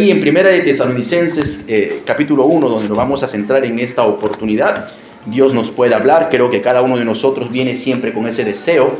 Y en Primera de Tesalonicenses, capítulo 1, donde nos vamos a centrar en esta oportunidad, Dios nos puede hablar. Creo que cada uno de nosotros viene siempre con ese deseo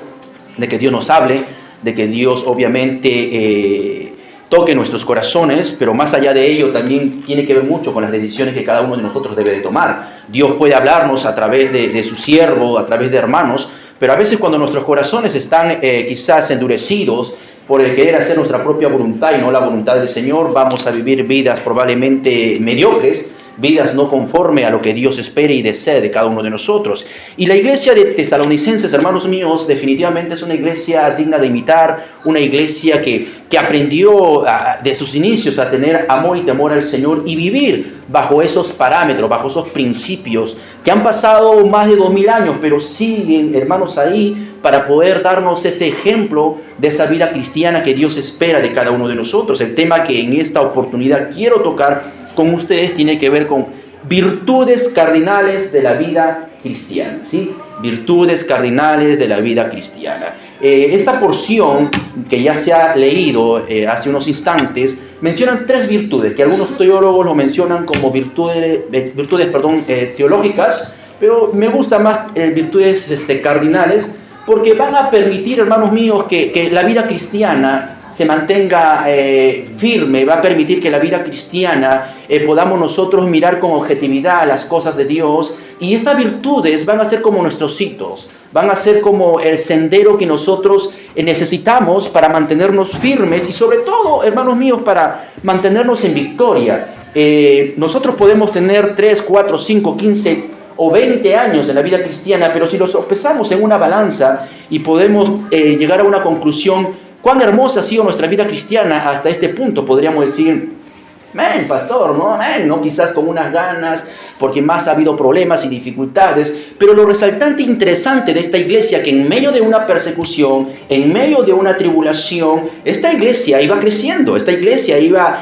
de que Dios nos hable, de que Dios obviamente toque nuestros corazones, pero más allá de ello también tiene que ver mucho con las decisiones que cada uno de nosotros debe de tomar. Dios puede hablarnos a través de su siervo, a través de hermanos, pero a veces cuando nuestros corazones están quizás endurecidos por el querer hacer nuestra propia voluntad y no la voluntad del Señor, vamos a vivir vidas probablemente mediocres, vidas no conforme a lo que Dios espera y desea de cada uno de nosotros. Y la iglesia de Tesalonicenses, hermanos míos, definitivamente es una iglesia digna de imitar, una iglesia que aprendió de sus inicios a tener amor y temor al Señor y vivir bajo esos parámetros, bajo esos principios que han pasado más de 2000 años, pero siguen, hermanos, ahí para poder darnos ese ejemplo de esa vida cristiana que Dios espera de cada uno de nosotros. El tema que en esta oportunidad quiero tocar con ustedes tiene que ver con virtudes cardinales de la vida cristiana, ¿sí? Virtudes cardinales de la vida cristiana. Esta porción que ya se ha leído hace unos instantes mencionan tres virtudes, que algunos teólogos lo mencionan como virtudes teológicas, pero me gusta más virtudes cardinales, porque van a permitir, hermanos míos, que la vida cristiana se mantenga firme, va a permitir que la vida cristiana podamos nosotros mirar con objetividad las cosas de Dios, y estas virtudes van a ser como nuestros hitos, van a ser como el sendero que nosotros necesitamos para mantenernos firmes y sobre todo, hermanos míos, para mantenernos en victoria. Nosotros podemos tener 3, 4, 5, 15 o 20 años en la vida cristiana, pero si los pesamos en una balanza y podemos llegar a una conclusión, cuán hermosa ha sido nuestra vida cristiana hasta este punto, podríamos decir, amén, pastor, ¿no? Amén, ¿no? Quizás con unas ganas, porque más ha habido problemas y dificultades, pero lo resaltante e interesante de esta iglesia, que en medio de una persecución, en medio de una tribulación, esta iglesia iba creciendo, esta iglesia iba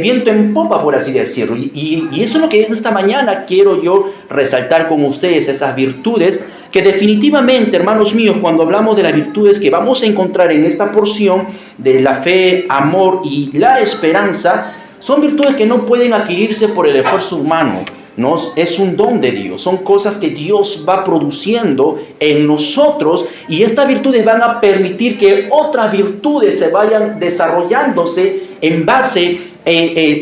viento en popa, por así decirlo, y eso es lo que esta mañana quiero yo resaltar con ustedes, estas virtudes, que definitivamente, hermanos míos, cuando hablamos de las virtudes que vamos a encontrar en esta porción de la fe, amor y la esperanza, son virtudes que no pueden adquirirse por el esfuerzo humano, ¿no? Es un don de Dios, son cosas que Dios va produciendo en nosotros, y estas virtudes van a permitir que otras virtudes se vayan desarrollándose en base,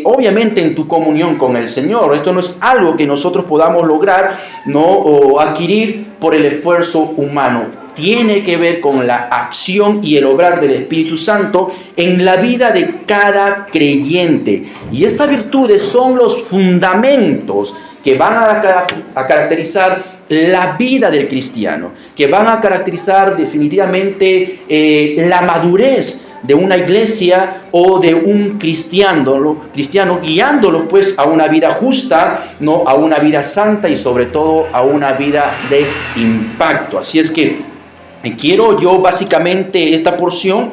obviamente, en tu comunión con el Señor. Esto no es algo que nosotros podamos lograr, ¿no? O adquirir por el esfuerzo humano. Tiene que ver con la acción y el obrar del Espíritu Santo en la vida de cada creyente. Y estas virtudes son los fundamentos que van a caracterizar la vida del cristiano, que van a caracterizar definitivamente la madurez de una iglesia o de un cristiano guiándolo pues a una vida justa, no a una vida santa y sobre todo a una vida de impacto. Así es que quiero yo básicamente esta porción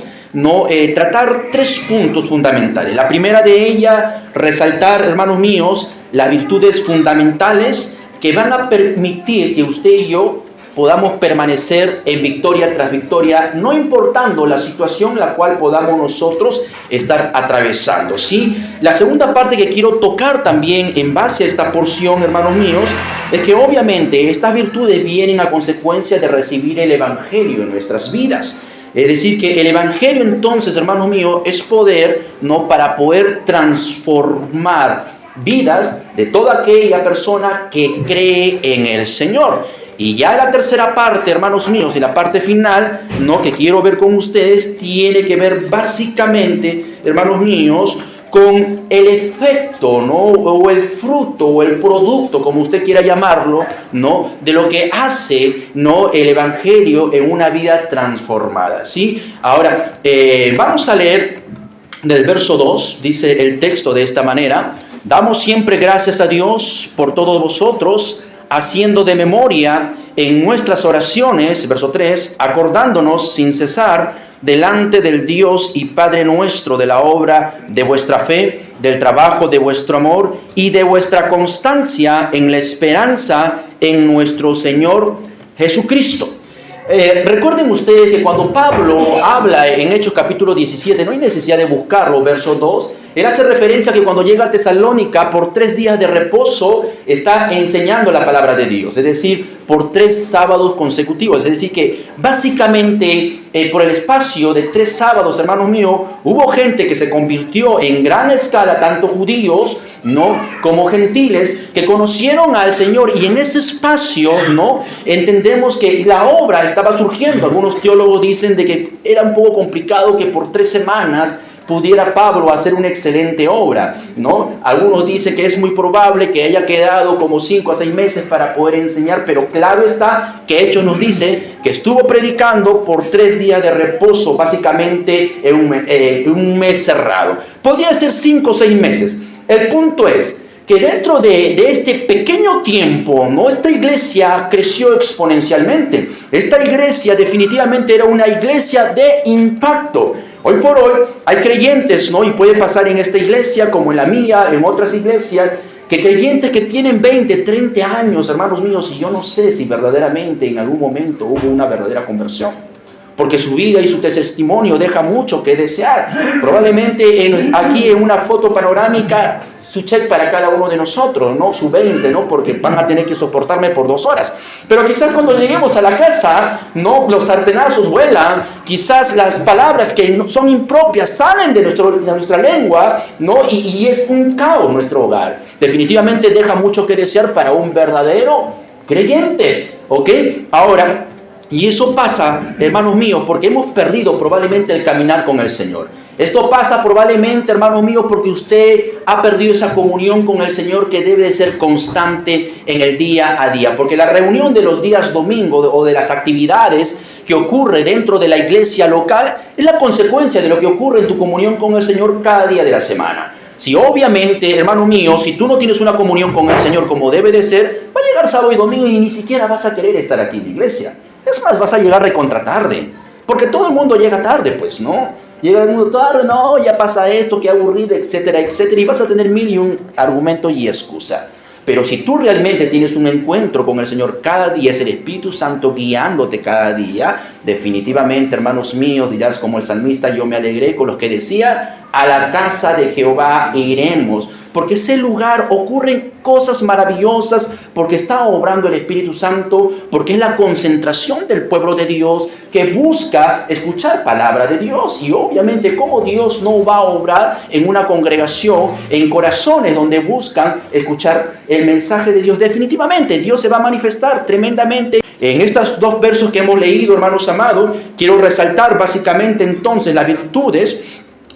tratar 3 puntos fundamentales. La primera de ellas, resaltar, hermanos míos, las virtudes fundamentales que van a permitir que usted y yo podamos permanecer en victoria tras victoria, no importando la situación la cual podamos nosotros estar atravesando, ¿sí? La segunda parte que quiero tocar también en base a esta porción, hermanos míos, es que obviamente estas virtudes vienen a consecuencia de recibir el Evangelio en nuestras vidas. Es decir, que el Evangelio entonces, hermanos míos, es poder, ¿no? Para poder transformar vidas de toda aquella persona que cree en el Señor. Y ya la tercera parte, hermanos míos, y la parte final, ¿no? Que quiero ver con ustedes, tiene que ver básicamente, hermanos míos, con el efecto, ¿no? O el fruto, o el producto, como usted quiera llamarlo, ¿no? De lo que hace, ¿no? El Evangelio en una vida transformada, ¿sí? Ahora, vamos a leer del verso 2, dice el texto de esta manera: damos siempre gracias a Dios por todos vosotros, haciendo de memoria en nuestras oraciones, verso 3, acordándonos sin cesar delante del Dios y Padre nuestro de la obra de vuestra fe, del trabajo de vuestro amor y de vuestra constancia en la esperanza en nuestro Señor Jesucristo. Recuerden ustedes que cuando Pablo habla en Hechos capítulo 17, no hay necesidad de buscarlo, verso 2, Él hace referencia a que cuando llega a Tesalónica, por 3 días de reposo, está enseñando la palabra de Dios. Es decir, por 3 sábados consecutivos. Es decir, que básicamente por el espacio de 3 sábados, hermanos míos, hubo gente que se convirtió en gran escala, tanto judíos, ¿no?, como gentiles, que conocieron al Señor. Y en ese espacio, ¿no?, entendemos que la obra estaba surgiendo. Algunos teólogos dicen de que era un poco complicado que por 3 semanas pudiera Pablo hacer una excelente obra, ¿no? Algunos dicen que es muy probable que haya quedado como 5 a 6 meses para poder enseñar, pero claro está que Hechos nos dice que estuvo predicando por 3 días de reposo, básicamente en un mes cerrado. Podría ser 5 o 6 meses. El punto es que dentro de este pequeño tiempo, ¿no?, esta iglesia creció exponencialmente. Esta iglesia definitivamente era una iglesia de impacto. Hoy por hoy hay creyentes, ¿no?, y puede pasar en esta iglesia como en la mía, en otras iglesias, que creyentes que tienen 20, 30 años, hermanos míos, y yo no sé si verdaderamente en algún momento hubo una verdadera conversión, porque su vida y su testimonio deja mucho que desear. Probablemente aquí en una foto panorámica, su check para cada uno de nosotros, ¿no?, su 20, ¿no?, porque van a tener que soportarme por 2 horas. Pero quizás cuando lleguemos a la casa, ¿no?, los sartenazos vuelan, quizás las palabras que son impropias salen de nuestra lengua, ¿no?, y es un caos nuestro hogar. Definitivamente deja mucho que desear para un verdadero creyente, ¿ok? Ahora, y eso pasa, hermanos míos, porque hemos perdido probablemente el caminar con el Señor. Esto pasa probablemente, hermanos míos, porque usted ha perdido esa comunión con el Señor que debe de ser constante en el día a día. Porque la reunión de los días domingo o de las actividades que ocurre dentro de la iglesia local es la consecuencia de lo que ocurre en tu comunión con el Señor cada día de la semana. Si obviamente, hermano mío, si tú no tienes una comunión con el Señor como debe de ser, va a llegar sábado y domingo y ni siquiera vas a querer estar aquí en la iglesia. Es más, vas a llegar recontra tarde. Porque todo el mundo llega tarde, pues, ¿no? Llega el mundo tarde, no, ya pasa esto, qué aburrido, etcétera, etcétera. Y vas a tener 1000 y un argumento y excusa. Pero si tú realmente tienes un encuentro con el Señor cada día, es el Espíritu Santo guiándote cada día, definitivamente, hermanos míos, dirás como el salmista, yo me alegré con los que decía, a la casa de Jehová iremos. Porque ese lugar ocurren cosas maravillosas, porque está obrando el Espíritu Santo, porque es la concentración del pueblo de Dios que busca escuchar palabra de Dios. Y obviamente, ¿cómo Dios no va a obrar en una congregación, en corazones donde buscan escuchar el mensaje de Dios? Definitivamente, Dios se va a manifestar tremendamente. En estos 2 versos que hemos leído, hermanos amados, quiero resaltar básicamente entonces las virtudes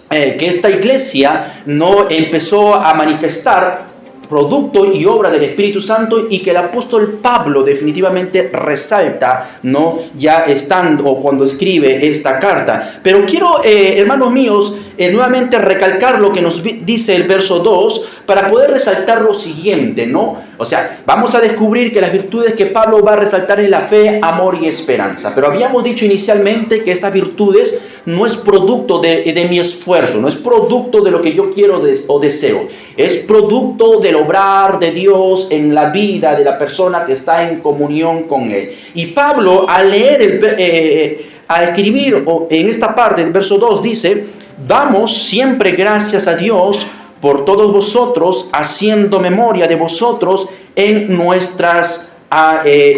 que esta iglesia no empezó a manifestar, producto y obra del Espíritu Santo, y que el apóstol Pablo definitivamente resalta, ¿no?, ya estando o cuando escribe esta carta. Pero quiero, hermanos míos, nuevamente recalcar lo que nos dice el verso 2 para poder resaltar lo siguiente, ¿no? O sea, vamos a descubrir que las virtudes que Pablo va a resaltar es la fe, amor y esperanza. Pero habíamos dicho inicialmente que estas virtudes no es producto de mi esfuerzo, no es producto de lo que yo quiero o deseo. Es producto del obrar de Dios en la vida de la persona que está en comunión con Él. Y Pablo, al leer, al escribir en esta parte del verso 2, dice: damos siempre gracias a Dios por todos vosotros, haciendo memoria de vosotros en nuestras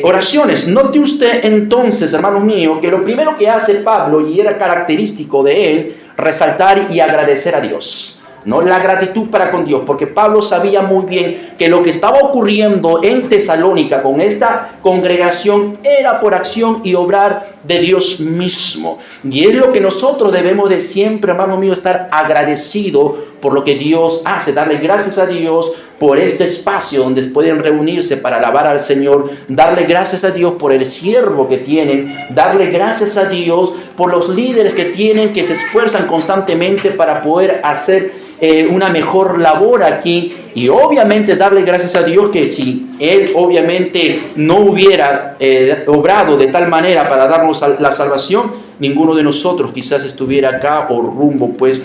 oraciones. Note usted entonces, hermano mío, que lo primero que hace Pablo, y era característico de él, resaltar y agradecer a Dios. ¿No? La gratitud para con Dios, porque Pablo sabía muy bien que lo que estaba ocurriendo en Tesalónica con esta congregación era por acción y obrar de Dios mismo. Y es lo que nosotros debemos de siempre, hermano mío, estar agradecido por lo que Dios hace, darle gracias a Dios por este espacio donde pueden reunirse para alabar al Señor, darle gracias a Dios por el siervo que tienen, darle gracias a Dios por los líderes que tienen, que se esfuerzan constantemente para poder hacer una mejor labor aquí, y obviamente darle gracias a Dios que si Él obviamente no hubiera obrado de tal manera para darnos la salvación, ninguno de nosotros quizás estuviera acá por rumbo pues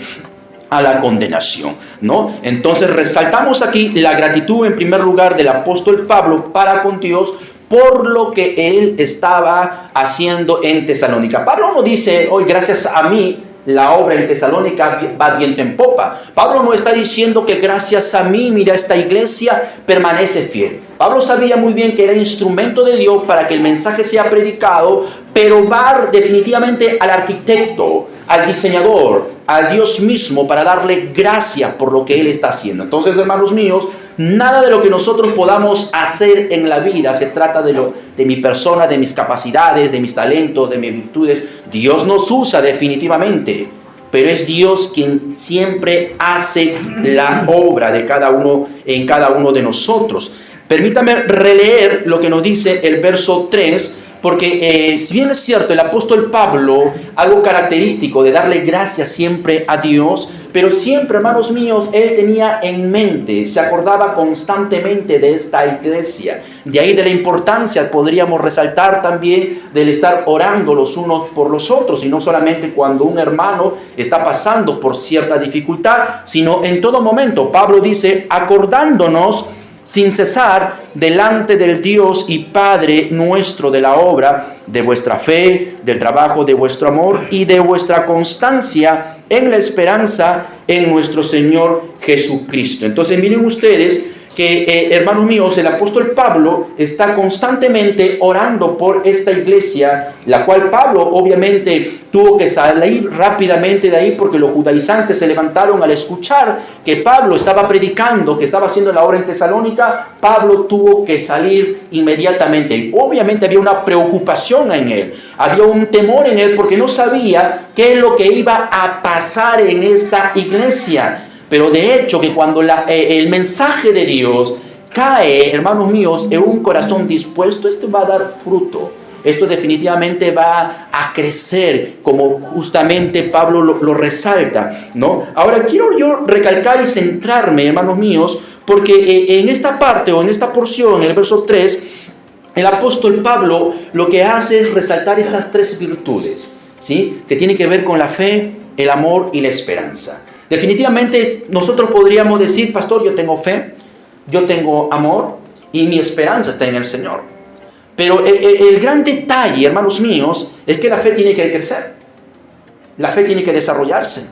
a la condenación, ¿no? Entonces resaltamos aquí la gratitud en primer lugar del apóstol Pablo para con Dios por lo que él estaba haciendo en Tesalónica. Pablo no dice hoy gracias a mí la obra en Tesalónica va viento en popa. Pablo no está diciendo que gracias a mí, mira, esta iglesia permanece fiel. Pablo sabía muy bien que era instrumento de Dios para que el mensaje sea predicado, pero va definitivamente al arquitecto, al diseñador, a Dios mismo, para darle gracias por lo que Él está haciendo. Entonces, hermanos míos, nada de lo que nosotros podamos hacer en la vida se trata de mi persona, de mis capacidades, de mis talentos, de mis virtudes. Dios nos usa definitivamente, pero es Dios quien siempre hace la obra de cada uno en cada uno de nosotros. Permítame releer lo que nos dice el verso 3, porque si bien es cierto, el apóstol Pablo, algo característico de darle gracias siempre a Dios, pero siempre, hermanos míos, él tenía en mente, se acordaba constantemente de esta iglesia. De ahí de la importancia, podríamos resaltar también, del estar orando los unos por los otros, y no solamente cuando un hermano está pasando por cierta dificultad, sino en todo momento. Pablo dice, acordándonos sin cesar delante del Dios y Padre nuestro de la obra de vuestra fe, del trabajo de vuestro amor y de vuestra constancia en la esperanza en nuestro Señor Jesucristo. Entonces miren ustedes que, hermanos míos, el apóstol Pablo está constantemente orando por esta iglesia, la cual Pablo obviamente tuvo que salir rápidamente de ahí porque los judaizantes se levantaron al escuchar que Pablo estaba predicando, que estaba haciendo la obra en Tesalónica. Pablo tuvo que salir inmediatamente. Obviamente había una preocupación en él, había un temor en él porque no sabía qué es lo que iba a pasar en esta iglesia. Pero de hecho que cuando el mensaje de Dios cae, hermanos míos, en un corazón dispuesto, esto va a dar fruto. Esto definitivamente va a crecer, como justamente Pablo lo resalta, ¿no? Ahora quiero yo recalcar y centrarme, hermanos míos, porque en esta parte o en esta porción, en el verso 3, el apóstol Pablo lo que hace es resaltar estas tres virtudes, ¿sí? Que tienen que ver con la fe, el amor y la esperanza. Definitivamente nosotros podríamos decir, pastor, yo tengo fe, yo tengo amor y mi esperanza está en el Señor. Pero el gran detalle, hermanos míos, es que la fe tiene que crecer. La fe tiene que desarrollarse,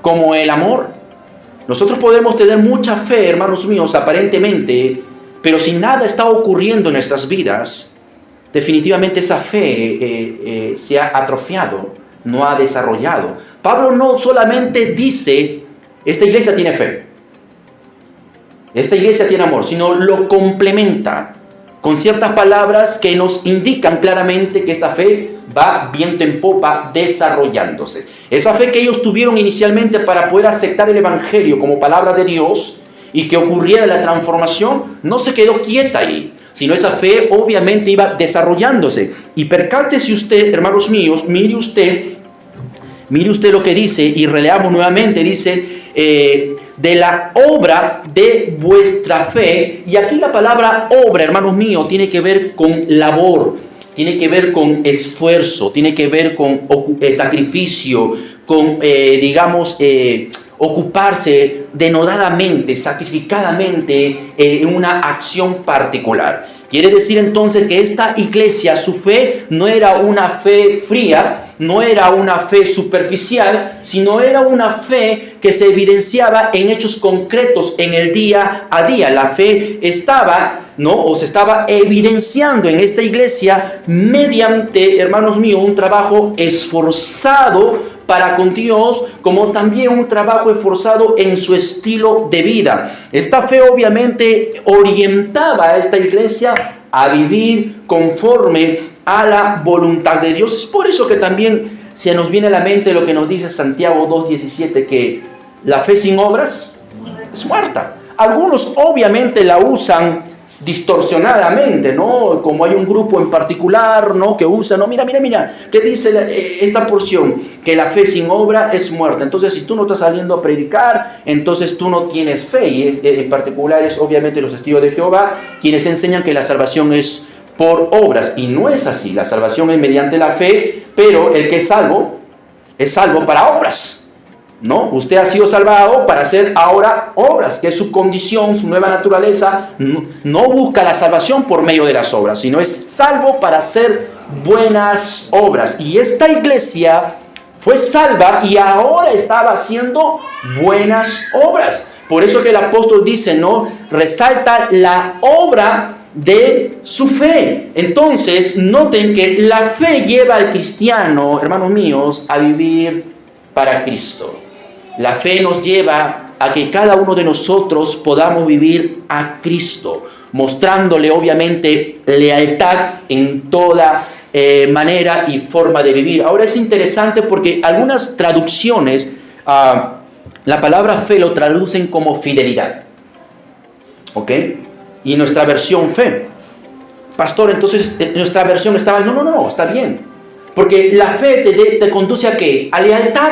como el amor. Nosotros podemos tener mucha fe, hermanos míos, aparentemente, pero si nada está ocurriendo en nuestras vidas, definitivamente esa fe se ha atrofiado, no ha desarrollado. Pablo no solamente dice, esta iglesia tiene fe, esta iglesia tiene amor, sino lo complementa con ciertas palabras que nos indican claramente que esta fe va viento en popa desarrollándose. Esa fe que ellos tuvieron inicialmente para poder aceptar el evangelio como palabra de Dios y que ocurriera la transformación, no se quedó quieta ahí, sino esa fe obviamente iba desarrollándose. Y percátese usted, hermanos míos, mire usted lo que dice, y releamos nuevamente, dice, de la obra de vuestra fe. Y aquí la palabra obra, hermanos míos, tiene que ver con labor, tiene que ver con esfuerzo, tiene que ver con sacrificio, con, ocuparse denodadamente, sacrificadamente en una acción particular. Quiere decir entonces que esta iglesia, su fe no era una fe fría, no era una fe superficial, sino era una fe que se evidenciaba en hechos concretos en el día a día. La fe estaba, ¿no? O se estaba evidenciando en esta iglesia mediante, hermanos míos, un trabajo esforzado para con Dios, como también un trabajo esforzado en su estilo de vida. Esta fe obviamente orientaba a esta iglesia a vivir conforme a la voluntad de Dios. Es por eso que también se nos viene a la mente lo que nos dice Santiago 2:17, que la fe sin obras es muerta. Algunos obviamente la usan distorsionadamente, ¿no? Como hay un grupo en particular, ¿no? Que usa, ¿no? Mira, ¿qué dice esta porción? Que la fe sin obra es muerta. Entonces, si tú no estás saliendo a predicar, entonces tú no tienes fe. Y en particular es obviamente los testigos de Jehová quienes enseñan que la salvación es por obras. Y no es así. La salvación es mediante la fe, pero el que es salvo para obras, ¿no? Usted ha sido salvado para hacer ahora obras, que es su condición, su nueva naturaleza. No busca la salvación por medio de las obras, sino es salvo para hacer buenas obras. Y esta iglesia fue salva y ahora estaba haciendo buenas obras. Por eso que el apóstol dice, ¿no? Resalta la obra de su fe. Entonces, noten que la fe lleva al cristiano, hermanos míos, a vivir para Cristo. La fe nos lleva a que cada uno de nosotros podamos vivir a Cristo, mostrándole obviamente lealtad en toda manera y forma de vivir. Ahora es interesante porque algunas traducciones, la palabra fe lo traducen como fidelidad. ¿Ok? Y nuestra versión fe. Pastor, entonces nuestra versión estaba, no, está bien. Porque la fe te conduce a ¿qué? A lealtad.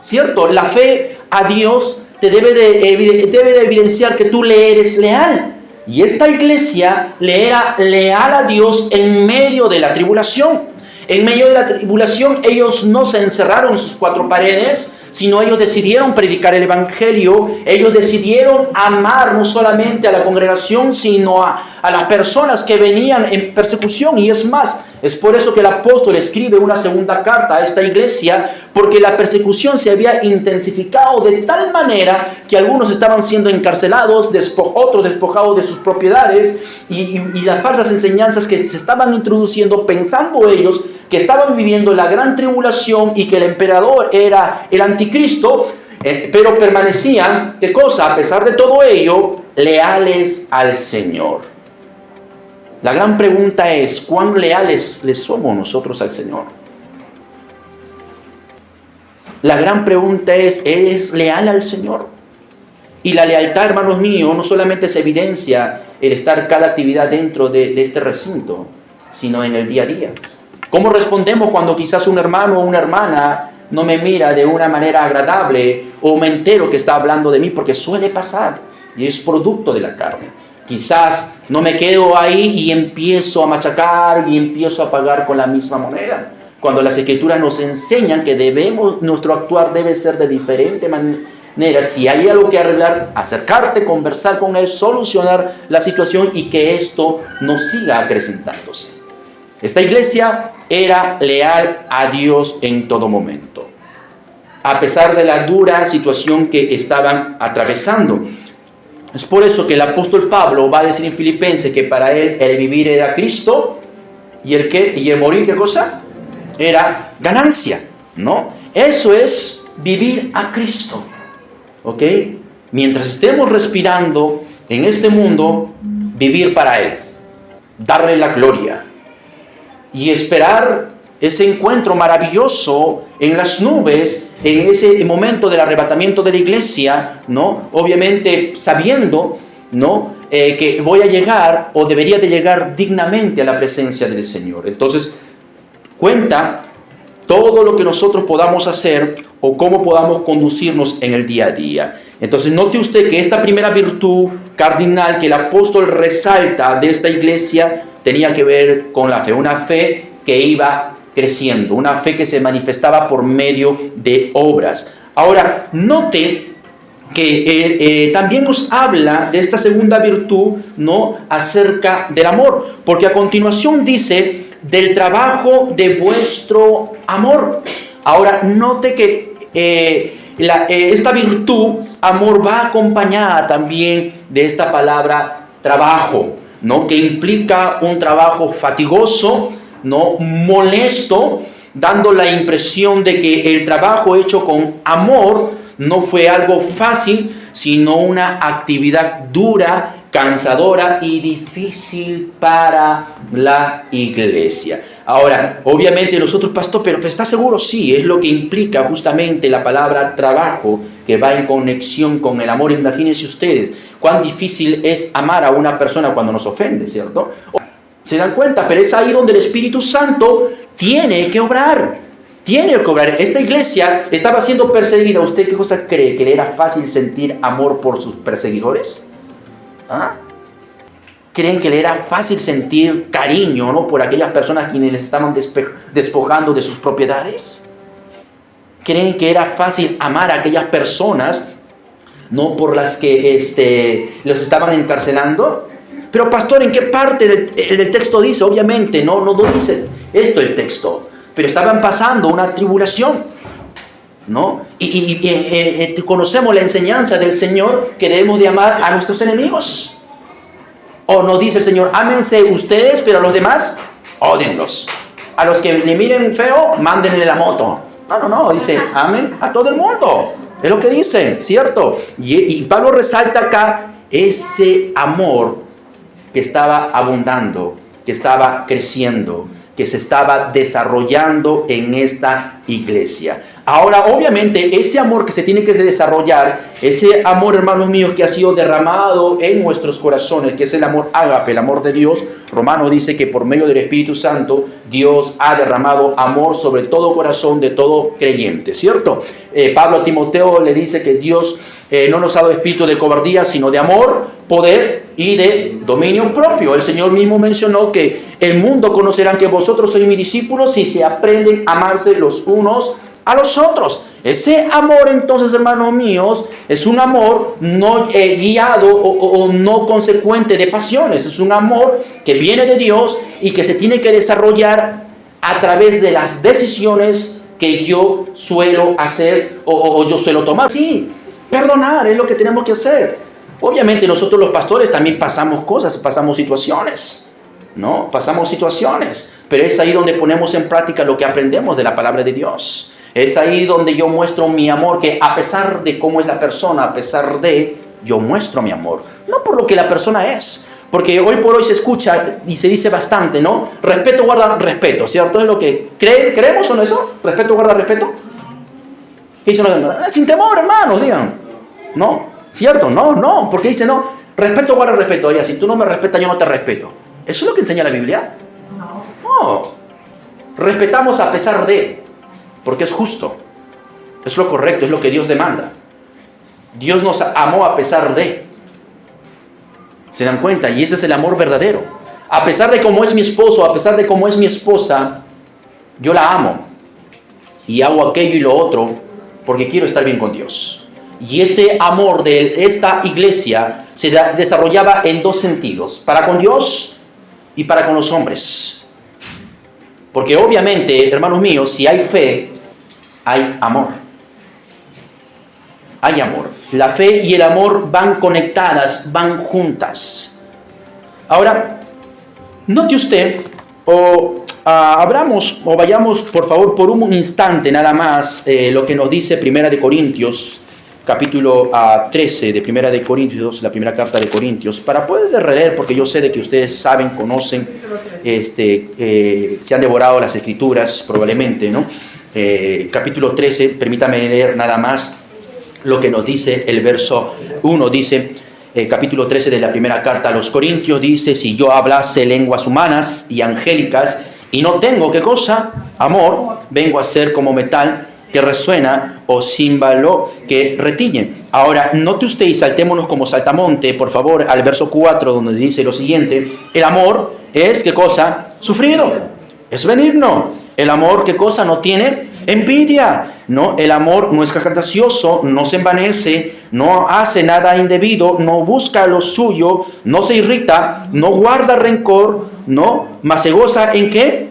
¿Cierto? La fe a Dios te debe de evidenciar que tú le eres leal. Y esta iglesia le era leal a Dios en medio de la tribulación. En medio de la tribulación ellos no se encerraron en sus cuatro paredes, sino ellos decidieron predicar el evangelio. Ellos decidieron amar no solamente a la congregación, sino a las personas que venían en persecución. Y es más, es por eso que el apóstol escribe una segunda carta a esta iglesia, porque la persecución se había intensificado de tal manera que algunos estaban siendo encarcelados, otros despojados de sus propiedades, y las falsas enseñanzas que se estaban introduciendo, pensando ellos que estaban viviendo la gran tribulación y que el emperador era el anticristo, pero permanecían, ¿qué cosa? A pesar de todo ello, leales al Señor. La gran pregunta es, ¿cuán leales le somos nosotros al Señor? La gran pregunta es, ¿eres leal al Señor? Y la lealtad, hermanos míos, no solamente se evidencia el estar cada actividad dentro de este recinto, sino en el día a día. ¿Cómo respondemos cuando quizás un hermano o una hermana no me mira de una manera agradable o me entero que está hablando de mí? Porque suele pasar y es producto de la carne. Quizás no me quedo ahí y empiezo a machacar y empiezo a pagar con la misma moneda. Cuando las Escrituras nos enseñan que nuestro actuar debe ser de diferente manera. Si hay algo que arreglar, acercarte, conversar con él, solucionar la situación y que esto no siga acrecentándose. Esta iglesia era leal a Dios en todo momento, a pesar de la dura situación que estaban atravesando. Es por eso que el apóstol Pablo va a decir en Filipenses que para él el vivir era Cristo y el morir, ¿qué cosa? Era ganancia, ¿no? Eso es vivir a Cristo, ¿ok? Mientras estemos respirando en este mundo, vivir para Él, darle la gloria y esperar ese encuentro maravilloso en las nubes, en ese momento del arrebatamiento de la iglesia, ¿no? Obviamente sabiendo, ¿no? Que voy a llegar o debería de llegar dignamente a la presencia del Señor. Entonces, cuenta todo lo que nosotros podamos hacer o cómo podamos conducirnos en el día a día. Entonces, note usted que esta primera virtud cardinal que el apóstol resalta de esta iglesia tenía que ver con la fe, una fe que iba creciendo, una fe que se manifestaba por medio de obras. Ahora, note que también nos habla de esta segunda virtud, ¿no? Acerca del amor, porque a continuación dice, del trabajo de vuestro amor. Ahora, note que esta virtud, amor, va acompañada también de esta palabra trabajo, ¿no? Que implica un trabajo fatigoso, ¿no? Molesto, dando la impresión de que el trabajo hecho con amor no fue algo fácil, sino una actividad dura, cansadora y difícil para la iglesia. Ahora, obviamente nosotros, pastor, pero ¿está seguro? Sí, es lo que implica justamente la palabra trabajo, que va en conexión con el amor. Imagínense ustedes cuán difícil es amar a una persona cuando nos ofende, ¿cierto? ¿Se dan cuenta? Pero es ahí donde el Espíritu Santo tiene que obrar. Tiene que obrar. Esta iglesia estaba siendo perseguida. ¿Usted qué cosa cree? ¿Que le era fácil sentir amor por sus perseguidores? ¿Ah? ¿Creen que le era fácil sentir cariño, ¿no? Por aquellas personas quienes les estaban despojando de sus propiedades? ¿Creen que era fácil amar a aquellas personas, no, por las que los estaban encarcelando? Pero pastor, ¿en qué parte del texto dice? Obviamente no dice esto el texto, pero estaban pasando una tribulación. ¿no? Conocemos la enseñanza del Señor que debemos de amar a nuestros enemigos. O nos dice el Señor, ámense ustedes, pero a los demás, ódienlos. A los que le miren feo, mándenle la moto. No, dice, amen a todo el mundo. Es lo que dice, ¿cierto? Y Pablo resalta acá ese amor que estaba abundando, que estaba creciendo, que se estaba desarrollando en esta iglesia. Ahora, obviamente, ese amor que se tiene que desarrollar, ese amor, hermanos míos, que ha sido derramado en nuestros corazones, que es el amor ágape, el amor de Dios. Romano dice que por medio del Espíritu Santo, Dios ha derramado amor sobre todo corazón de todo creyente, ¿cierto? Pablo a Timoteo le dice que Dios no nos ha dado espíritu de cobardía, sino de amor, poder y de dominio propio. El Señor mismo mencionó que el mundo conocerán que vosotros sois mis discípulos si se aprenden a amarse los unos a los otros. Ese amor, entonces, hermanos míos, es un amor no guiado o no consecuente de pasiones. Es un amor que viene de Dios y que se tiene que desarrollar a través de las decisiones que yo suelo hacer o yo suelo tomar. Sí, perdonar es lo que tenemos que hacer. Obviamente nosotros los pastores también pasamos cosas, pasamos situaciones, ¿no? Pasamos situaciones, pero es ahí donde ponemos en práctica lo que aprendemos de la palabra de Dios. Es ahí donde yo muestro mi amor, que a pesar de cómo es la persona, a pesar de, yo muestro mi amor. No por lo que la persona es, porque hoy por hoy se escucha y se dice bastante, ¿no? Respeto guarda respeto, ¿cierto? Es lo que creemos, ¿o no eso? Respeto guarda respeto. ¿Qué dicen? Sin temor, hermanos, digan. ¿No? ¿Cierto? No, porque dice, no, respeto guarda respeto. Oye, si tú no me respetas, yo no te respeto. ¿Eso es lo que enseña la Biblia? No. Respetamos a pesar de, porque es justo, es lo correcto, es lo que Dios demanda. Dios nos amó a pesar de. ¿Se dan cuenta? Y ese es el amor verdadero. A pesar de cómo es mi esposo, a pesar de cómo es mi esposa, yo la amo. Y hago aquello y lo otro porque quiero estar bien con Dios. Y este amor de esta iglesia se desarrollaba en dos sentidos: para con Dios y para con los hombres. Porque obviamente, hermanos míos, si hay fe, hay amor. Hay amor. La fe y el amor van conectadas, van juntas. Ahora, note usted, abramos o vayamos por favor por un instante nada más lo que nos dice Primera de Corintios, capítulo 13 de Primera de Corintios, la primera carta de Corintios, para poder releer, porque yo sé de que ustedes saben, conocen, se han devorado las escrituras probablemente, ¿no? Capítulo 13, permítame leer nada más lo que nos dice el verso 1, dice, capítulo 13 de la primera carta a los Corintios, dice: si yo hablase lenguas humanas y angélicas y no tengo, ¿qué cosa? Amor, vengo a ser como metal que resuena o címbalo que retiñe. Ahora, note usted y saltémonos como saltamonte, por favor, al verso 4, donde dice lo siguiente: el amor es, ¿qué cosa? Sufrido, es benigno. El amor, ¿qué cosa? No tiene envidia, ¿no? El amor no es jactancioso, no se envanece, no hace nada indebido, no busca lo suyo, no se irrita, no guarda rencor, ¿no? Mas se goza ¿en qué?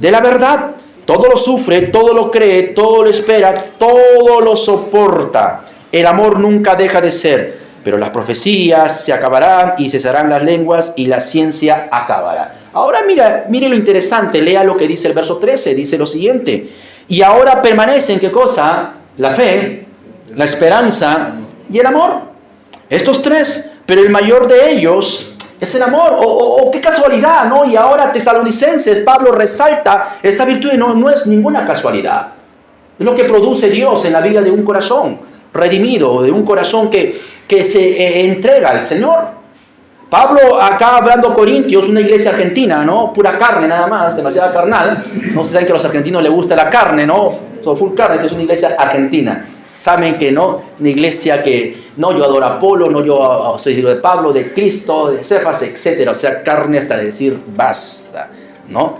De la verdad. Todo lo sufre, todo lo cree, todo lo espera, todo lo soporta. El amor nunca deja de ser, pero las profecías se acabarán y cesarán las lenguas y la ciencia acabará. Ahora mire lo interesante, lea lo que dice el verso 13, dice lo siguiente: y ahora permanecen, ¿qué cosa? La fe, la esperanza y el amor. Estos tres, pero el mayor de ellos es el amor. Qué casualidad, ¿no? Y ahora Tesalonicenses, Pablo resalta esta virtud, no es ninguna casualidad. Es lo que produce Dios en la vida de un corazón redimido, de un corazón que se entrega al Señor. Pablo acá hablando a Corintios, una iglesia argentina, ¿no? Pura carne nada más, demasiada carnal. No se saben que a los argentinos les gusta la carne, ¿no? Son full carne, entonces es una iglesia argentina. Saben que no, una iglesia que no, yo adoro a Apolo, no, yo soy hijo de Pablo, de Cristo, de Cefas, etcétera. O sea, carne hasta decir basta, ¿no?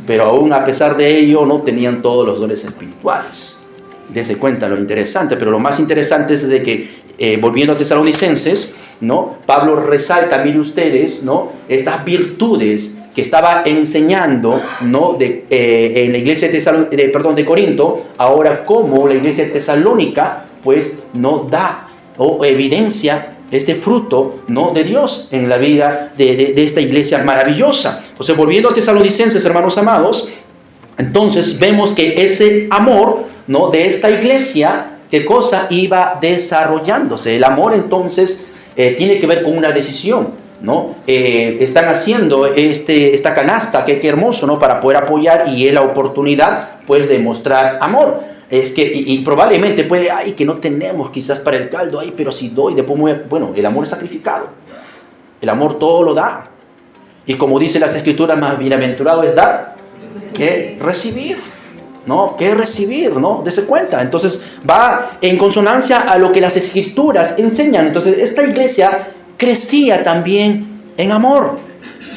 Pero aún a pesar de ello no tenían todos los dones espirituales. Dense cuenta lo interesante, pero lo más interesante es de que, volviendo a Tesalonicenses, ¿no? Pablo resalta, miren ustedes, ¿no? Estas virtudes que estaba enseñando, ¿no? En la iglesia de Corinto, ahora como la iglesia de Tesalónica, pues no da o evidencia este fruto, ¿no? de Dios en la vida de esta iglesia maravillosa. Entonces, volviendo a Tesalonicenses, hermanos amados, entonces vemos que ese amor, ¿no? de esta iglesia, ¿qué cosa? Iba desarrollándose. El amor entonces tiene que ver con una decisión, ¿no? Están haciendo esta canasta, qué hermoso, ¿no? Para poder apoyar, y es la oportunidad pues de mostrar amor. Es que, y probablemente puede, que no tenemos quizás para el caldo, pero si doy, después bueno, el amor es sacrificado. El amor todo lo da. Y como dice las Escrituras, más bienaventurado es dar que recibir. ¿No? ¿Qué recibir? ¿No? Dese cuenta. Entonces va en consonancia a lo que las Escrituras enseñan. Entonces esta iglesia crecía también en amor.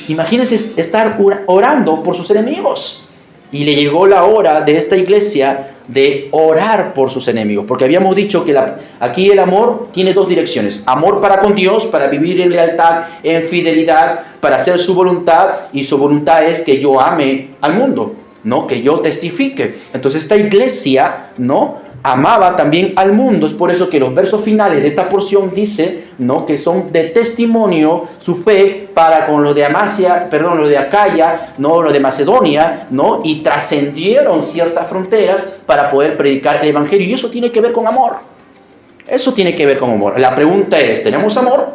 Imagínense estar orando por sus enemigos. Y le llegó la hora de esta iglesia de orar por sus enemigos. Porque habíamos dicho que aquí el amor tiene dos direcciones. Amor para con Dios, para vivir en lealtad, en fidelidad, para hacer su voluntad. Y su voluntad es que yo ame al mundo, ¿no? Que yo testifique. Entonces esta iglesia, ¿no? amaba también al mundo. Es por eso que los versos finales de esta porción dice, ¿no? que son de testimonio su fe para con los de los de Acaya, ¿no? los de Macedonia, ¿no? y trascendieron ciertas fronteras para poder predicar el evangelio. Y eso tiene que ver con amor. Eso tiene que ver con amor. La pregunta es, ¿tenemos amor?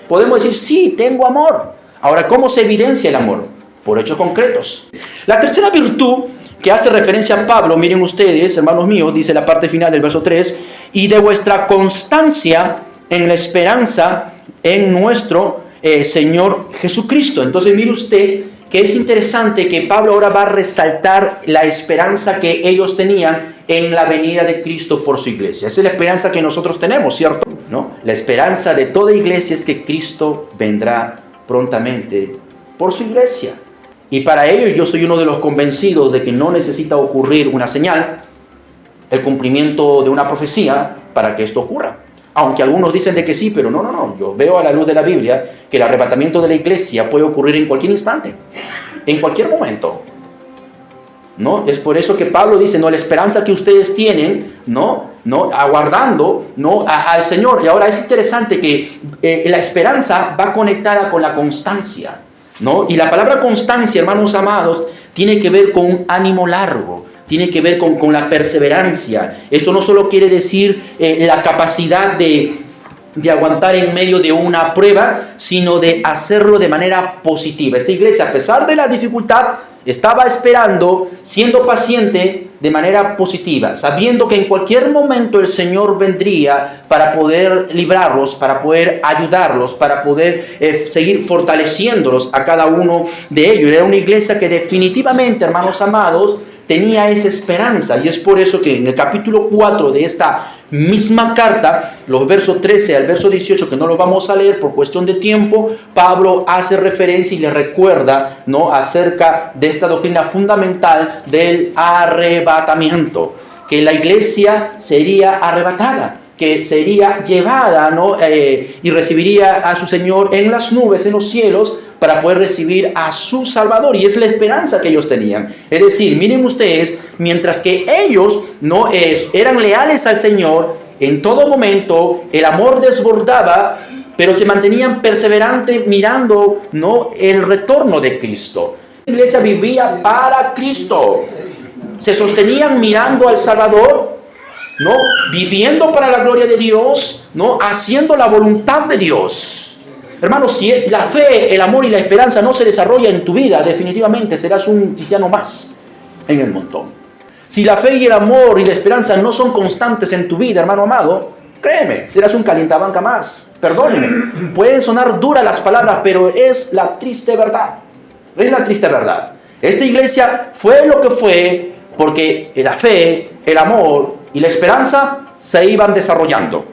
Podemos decir, sí, tengo amor. Ahora, ¿cómo se evidencia el amor? Por hechos concretos. La tercera virtud que hace referencia a Pablo, miren ustedes, hermanos míos, dice la parte final del verso 3, y de vuestra constancia en la esperanza en nuestro Señor Jesucristo. Entonces mire usted que es interesante que Pablo ahora va a resaltar la esperanza que ellos tenían en la venida de Cristo por su iglesia. Esa es la esperanza que nosotros tenemos, ¿cierto? ¿No? La esperanza de toda iglesia es que Cristo vendrá prontamente por su iglesia. Y para ello yo soy uno de los convencidos de que no necesita ocurrir una señal, el cumplimiento de una profecía para que esto ocurra. Aunque algunos dicen de que sí, pero no. Yo veo a la luz de la Biblia que el arrebatamiento de la iglesia puede ocurrir en cualquier instante, en cualquier momento. ¿No? Es por eso que Pablo dice, no, la esperanza que ustedes tienen, aguardando, al Señor. Y ahora es interesante que la esperanza va conectada con la constancia. ¿No? Y la palabra constancia, hermanos amados, tiene que ver con un ánimo largo, tiene que ver con la perseverancia. Esto no solo quiere decir la capacidad de aguantar en medio de una prueba, sino de hacerlo de manera positiva. Esta iglesia, a pesar de la dificultad, estaba esperando, siendo paciente de manera positiva, sabiendo que en cualquier momento el Señor vendría para poder librarlos, para poder ayudarlos, para poder seguir fortaleciéndolos a cada uno de ellos. Era una iglesia que definitivamente, hermanos amados, tenía esa esperanza. Y es por eso que en el capítulo 4 de esta misma carta, los versos 13 al verso 18, que no los vamos a leer por cuestión de tiempo, Pablo hace referencia y le recuerda, acerca de esta doctrina fundamental del arrebatamiento, que la iglesia sería arrebatada, que sería llevada, y recibiría a su Señor en las nubes, en los cielos, para poder recibir a su Salvador. Y es la esperanza que ellos tenían. Es decir, miren ustedes, mientras que ellos eran leales al Señor, en todo momento el amor desbordaba, pero se mantenían perseverantes mirando, el retorno de Cristo. La iglesia vivía para Cristo. Se sostenían mirando al Salvador, viviendo para la gloria de Dios, haciendo la voluntad de Dios. Hermanos, si la fe, el amor y la esperanza no se desarrolla en tu vida, definitivamente serás un cristiano más en el montón. Si la fe y el amor y la esperanza no son constantes en tu vida, hermano amado, créeme, serás un calientabanca más. Perdóneme, pueden sonar duras las palabras, pero es la triste verdad. Es la triste verdad. Esta iglesia fue lo que fue porque la fe, el amor y la esperanza se iban desarrollando,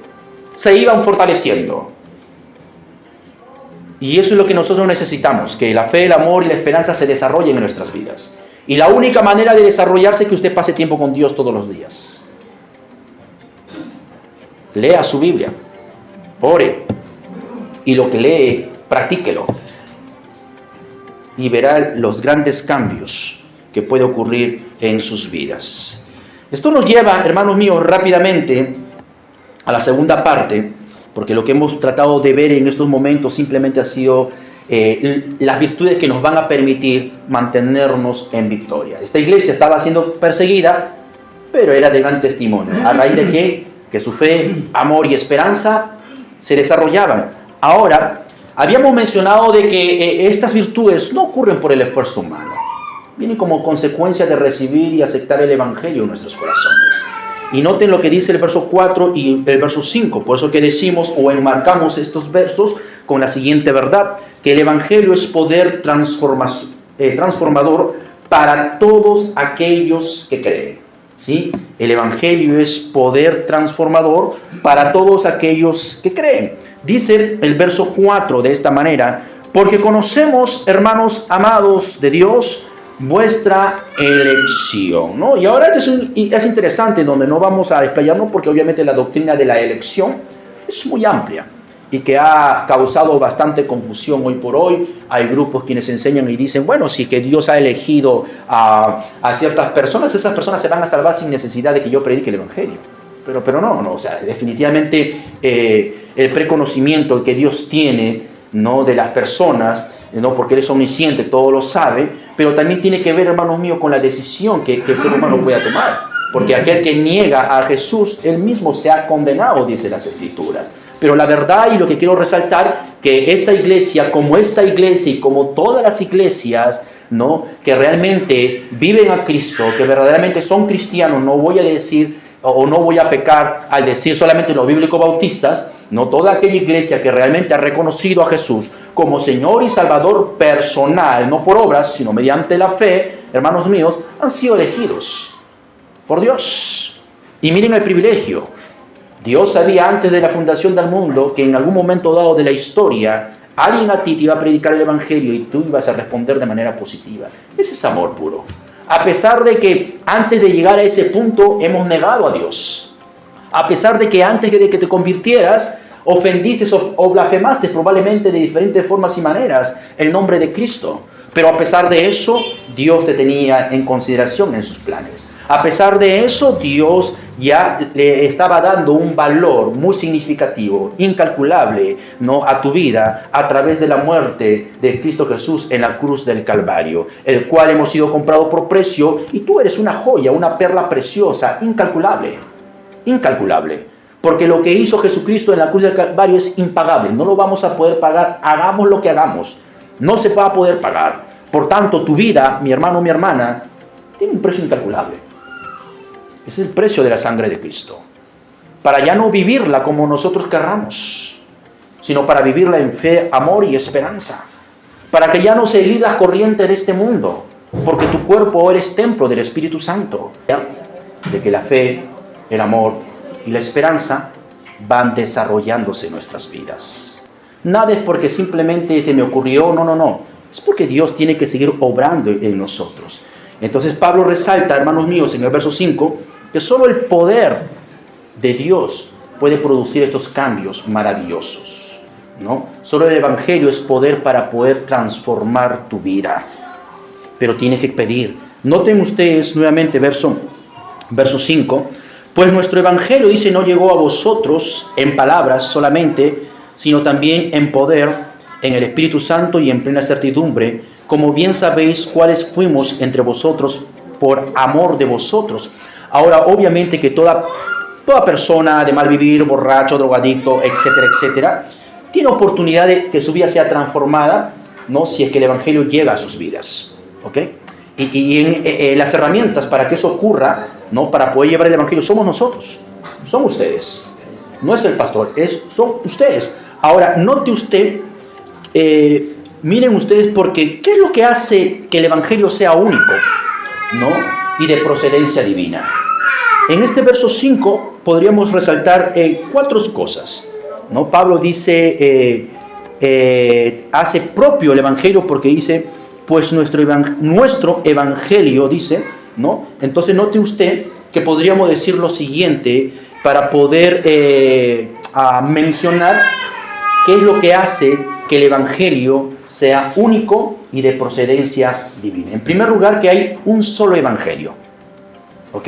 se iban fortaleciendo. Y eso es lo que nosotros necesitamos, que la fe, el amor y la esperanza se desarrollen en nuestras vidas. Y la única manera de desarrollarse es que usted pase tiempo con Dios todos los días. Lea su Biblia, ore, y lo que lee, practíquelo. y verá los grandes cambios que puede ocurrir en sus vidas. Esto nos lleva, hermanos míos, rápidamente a la segunda parte, porque lo que hemos tratado de ver en estos momentos simplemente ha sido las virtudes que nos van a permitir mantenernos en victoria. Esta iglesia estaba siendo perseguida, pero era de gran testimonio. ¿A raíz de qué? Que su fe, amor y esperanza se desarrollaban. Ahora, habíamos mencionado de que estas virtudes no ocurren por el esfuerzo humano. Vienen como consecuencia de recibir y aceptar el Evangelio en nuestros corazones. Y noten lo que dice el verso 4 y el verso 5. Por eso que decimos o enmarcamos estos versos con la siguiente verdad: que el Evangelio es poder transformador para todos aquellos que creen. ¿Sí? El Evangelio es poder transformador para todos aquellos que creen. Dice el verso 4 de esta manera: porque conocemos, hermanos amados de Dios, vuestra elección, ¿no? Y ahora es interesante, donde no vamos a desplayarnos, porque obviamente la doctrina de la elección es muy amplia y que ha causado bastante confusión hoy por hoy. Hay grupos quienes enseñan y dicen, bueno, si que Dios ha elegido a ciertas personas, esas personas se van a salvar sin necesidad de que yo predique el Evangelio. Pero no, o sea, definitivamente el preconocimiento que Dios tiene, ¿no?, de las personas, ¿no?, porque Él es omnisciente, todo lo sabe, pero también tiene que ver, hermanos míos, con la decisión que el ser humano pueda tomar. Porque aquel que niega a Jesús, él mismo se ha condenado, dice las Escrituras. Pero la verdad, y lo que quiero resaltar, que esa iglesia, como esta iglesia y como todas las iglesias, ¿no?, que realmente viven a Cristo, que verdaderamente son cristianos, no voy a decir o no voy a pecar al decir solamente los bíblicos bautistas, no, toda aquella iglesia que realmente ha reconocido a Jesús como Señor y Salvador personal, no por obras, sino mediante la fe, hermanos míos, han sido elegidos por Dios. Y miren el privilegio. Dios sabía antes de la fundación del mundo que en algún momento dado de la historia alguien a ti te iba a predicar el Evangelio y tú ibas a responder de manera positiva. Ese es amor puro. A pesar de que antes de llegar a ese punto hemos negado a Dios. A pesar de que antes de que te convirtieras ofendiste o blasfemaste probablemente de diferentes formas y maneras el nombre de Cristo. Pero a pesar de eso, Dios te tenía en consideración en sus planes. A pesar de eso, Dios ya le estaba dando un valor muy significativo, incalculable, ¿no?, a tu vida a través de la muerte de Cristo Jesús en la cruz del Calvario, el cual hemos sido comprados por precio, y tú eres una joya, una perla preciosa, incalculable, incalculable. Porque lo que hizo Jesucristo en la cruz del Calvario es impagable, no lo vamos a poder pagar, hagamos lo que hagamos, no se va a poder pagar. Por tanto, tu vida, mi hermano, mi hermana, tiene un precio incalculable. Ese es el precio de la sangre de Cristo. Para ya no vivirla como nosotros querramos, sino para vivirla en fe, amor y esperanza. Para que ya no seguir las corrientes de este mundo, porque tu cuerpo eres templo del Espíritu Santo. De que la fe, el amor y la esperanza van desarrollándose en nuestras vidas. Nada es porque simplemente se me ocurrió, no. Es porque Dios tiene que seguir obrando en nosotros. Entonces Pablo resalta, hermanos míos, en el verso 5, que solo el poder de Dios puede producir estos cambios maravillosos, ¿no? Solo el Evangelio es poder para poder transformar tu vida. Pero tienes que pedir. Noten ustedes nuevamente verso 5. Pues nuestro Evangelio, dice, no llegó a vosotros en palabras solamente, sino también en poder, en el Espíritu Santo y en plena certidumbre, como bien sabéis cuáles fuimos entre vosotros por amor de vosotros. Ahora, obviamente que toda persona de mal vivir, borracho, drogadicto, etcétera, etcétera, tiene oportunidad de que su vida sea transformada, ¿no?, si es que el Evangelio llega a sus vidas, ¿ok? Y las herramientas para que eso ocurra, ¿no?, para poder llevar el Evangelio, somos nosotros, son ustedes. No es el pastor, son ustedes. Ahora, note usted, miren ustedes, porque ¿qué es lo que hace que el Evangelio sea único, ¿no?, y de procedencia divina? En este verso 5 podríamos resaltar 4 cosas, ¿no? Pablo dice, hace propio el Evangelio porque dice, pues nuestro Evangelio, dice, ¿no? Entonces note usted que podríamos decir lo siguiente para poder mencionar qué es lo que hace que el Evangelio sea único y de procedencia divina. En primer lugar, que hay un solo evangelio. ¿Ok?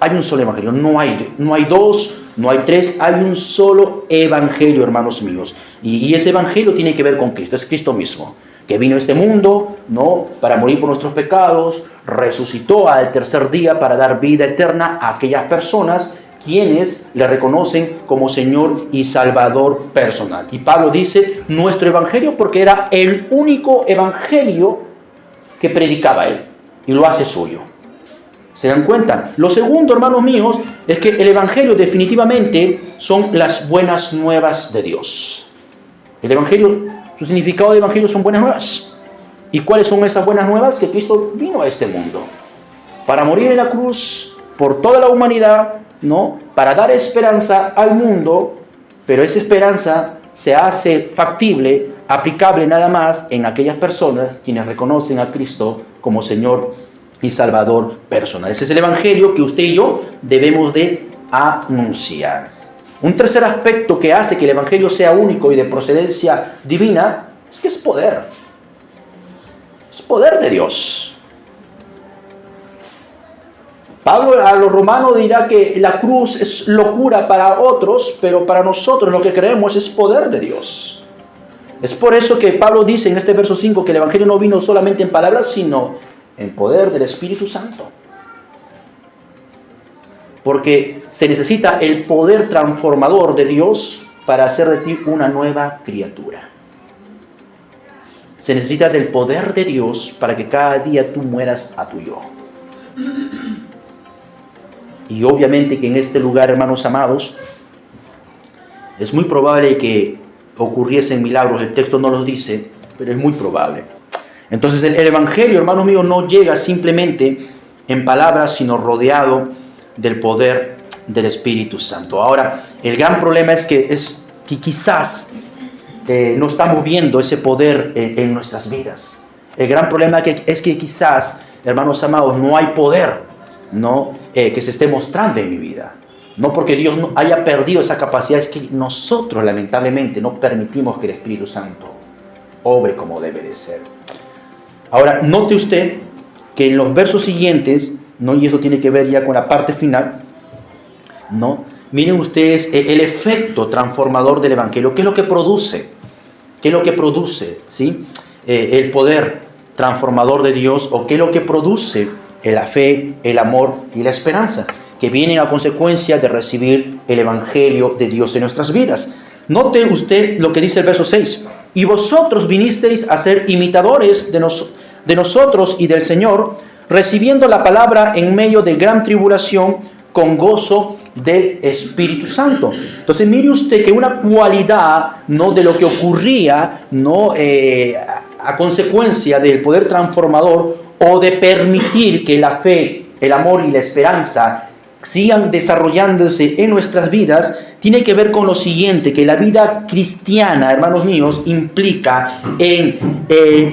Hay un solo evangelio. No hay dos, no hay tres. Hay un solo evangelio, hermanos míos. Y ese evangelio tiene que ver con Cristo. Es Cristo mismo, que vino a este mundo, ¿no?, para morir por nuestros pecados, resucitó al tercer día para dar vida eterna a aquellas personas quienes le reconocen como Señor y Salvador personal. Y Pablo dice nuestro evangelio porque era el único evangelio que predicaba él y lo hace suyo. ¿Se dan cuenta? Lo segundo, hermanos míos, es que el evangelio definitivamente son las buenas nuevas de Dios. El evangelio, su significado de evangelio son buenas nuevas. ¿Y cuáles son esas buenas nuevas? Que Cristo vino a este mundo para morir en la cruz por toda la humanidad, ¿no?, para dar esperanza al mundo, pero esa esperanza se hace factible, aplicable nada más en aquellas personas quienes reconocen a Cristo como Señor y Salvador personal. Ese es el evangelio que usted y yo debemos de anunciar. Un tercer aspecto que hace que el evangelio sea único y de procedencia divina es que es poder. Es poder de Dios. Pablo a los romanos dirá que la cruz es locura para otros, pero para nosotros lo que creemos es poder de Dios. Es por eso que Pablo dice en este verso 5 que el evangelio no vino solamente en palabras, sino en poder del Espíritu Santo. Porque se necesita el poder transformador de Dios para hacer de ti una nueva criatura. Se necesita del poder de Dios para que cada día tú mueras a tu yo. Y obviamente que en este lugar, hermanos amados, es muy probable que ocurriesen milagros. El texto no los dice, pero es muy probable. Entonces el evangelio, hermanos míos, no llega simplemente en palabras, sino rodeado del poder del Espíritu Santo. Ahora, el gran problema es que quizás no estamos viendo ese poder en nuestras vidas. El gran problema es que quizás, hermanos amados, no hay poder, ¿no?, que se esté mostrando en mi vida. No porque Dios no haya perdido esa capacidad, es que nosotros lamentablemente no permitimos que el Espíritu Santo obre como debe de ser. Ahora, note usted que en los versos siguientes, ¿no?, y esto tiene que ver ya con la parte final, ¿no?, miren ustedes el efecto transformador del evangelio. ¿Qué es lo que produce? ¿Qué es lo que produce? ¿Sí? El poder transformador de Dios, o qué es lo que produce la fe, el amor y la esperanza, que vienen a consecuencia de recibir el evangelio de Dios en nuestras vidas. Note usted lo que dice el verso 6. Y vosotros vinisteis a ser imitadores de nosotros y del Señor, recibiendo la palabra en medio de gran tribulación, con gozo del Espíritu Santo. Entonces mire usted que una cualidad, ¿no?, de lo que ocurría, ¿no?, a consecuencia del poder transformador, o de permitir que la fe, el amor y la esperanza sigan desarrollándose en nuestras vidas, tiene que ver con lo siguiente, que la vida cristiana, hermanos míos, implica en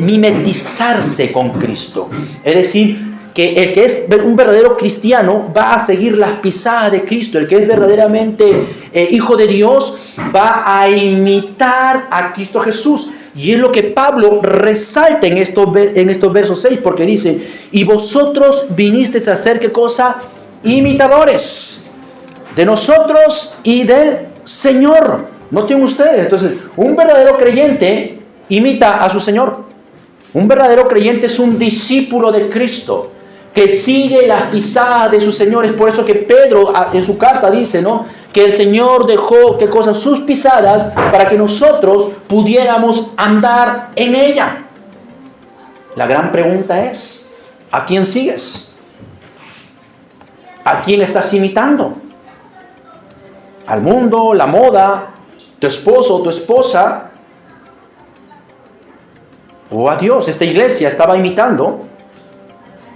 mimetizarse con Cristo. Es decir, que el que es un verdadero cristiano va a seguir las pisadas de Cristo. El que es verdaderamente hijo de Dios va a imitar a Cristo Jesús. Y es lo que Pablo resalta en estos versos 6, porque dice, y vosotros vinisteis a ser, ¿qué cosa? Imitadores de nosotros y del Señor. Noten ustedes, entonces, un verdadero creyente imita a su Señor. Un verdadero creyente es un discípulo de Cristo, que sigue las pisadas de su Señor. Es por eso que Pedro en su carta dice, ¿no?, que el Señor dejó, ¿qué cosa?, sus pisadas para que nosotros pudiéramos andar en ella. La gran pregunta es, ¿a quién sigues? ¿A quién estás imitando? ¿Al mundo, la moda, tu esposo o tu esposa? ¿O a Dios? Esta iglesia estaba imitando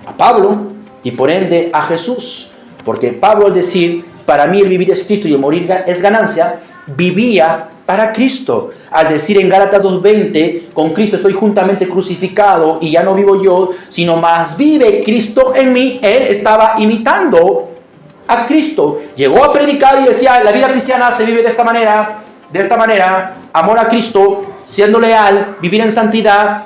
a Pablo y por ende a Jesús, porque Pablo, al decir, para mí el vivir es Cristo y el morir es ganancia, vivía para Cristo. Al decir en Gálatas 2:20, con Cristo estoy juntamente crucificado y ya no vivo yo, sino más vive Cristo en mí. Él estaba imitando a Cristo. Llegó a predicar y decía, la vida cristiana se vive de esta manera, amor a Cristo, siendo leal, vivir en santidad,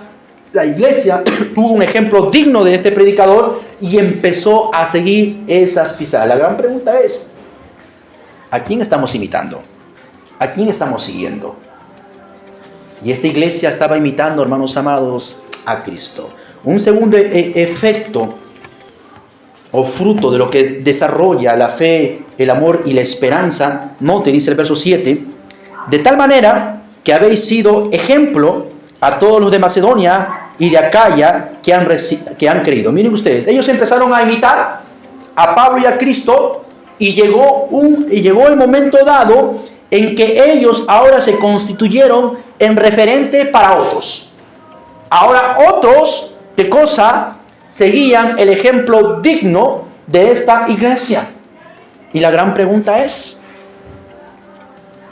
La iglesia tuvo un ejemplo digno de este predicador y empezó a seguir esas pisadas. La gran pregunta es, ¿a quién estamos imitando? ¿A quién estamos siguiendo? Y esta iglesia estaba imitando, hermanos amados, a Cristo. Un segundo efecto o fruto de lo que desarrolla la fe, el amor y la esperanza, note, dice el verso 7, de tal manera que habéis sido ejemplo a todos los de Macedonia y de Acaya que han creído. Miren ustedes, ellos empezaron a imitar a Pablo y a Cristo y llegó el momento dado en que ellos ahora se constituyeron en referente para otros. Ahora otros, ¿qué cosa? Seguían el ejemplo digno de esta iglesia. Y la gran pregunta es,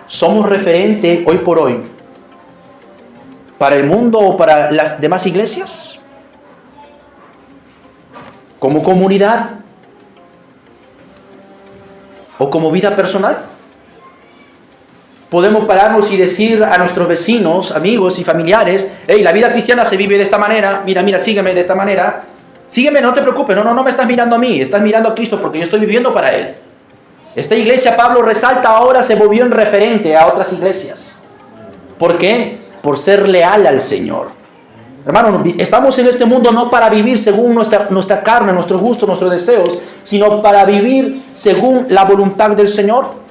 ¿somos referente hoy por hoy para el mundo o para las demás iglesias? ¿Como comunidad? ¿O como vida personal? Podemos pararnos y decir a nuestros vecinos, amigos y familiares, hey, la vida cristiana se vive de esta manera, mira, sígueme de esta manera. Sígueme, no te preocupes, no me estás mirando a mí, estás mirando a Cristo porque yo estoy viviendo para Él. Esta iglesia, Pablo resalta, ahora se volvió en referente a otras iglesias. ¿Por qué? Por ser leal al Señor. Hermano, estamos en este mundo no para vivir según nuestra carne, nuestros gustos, nuestros deseos, sino para vivir según la voluntad del Señor.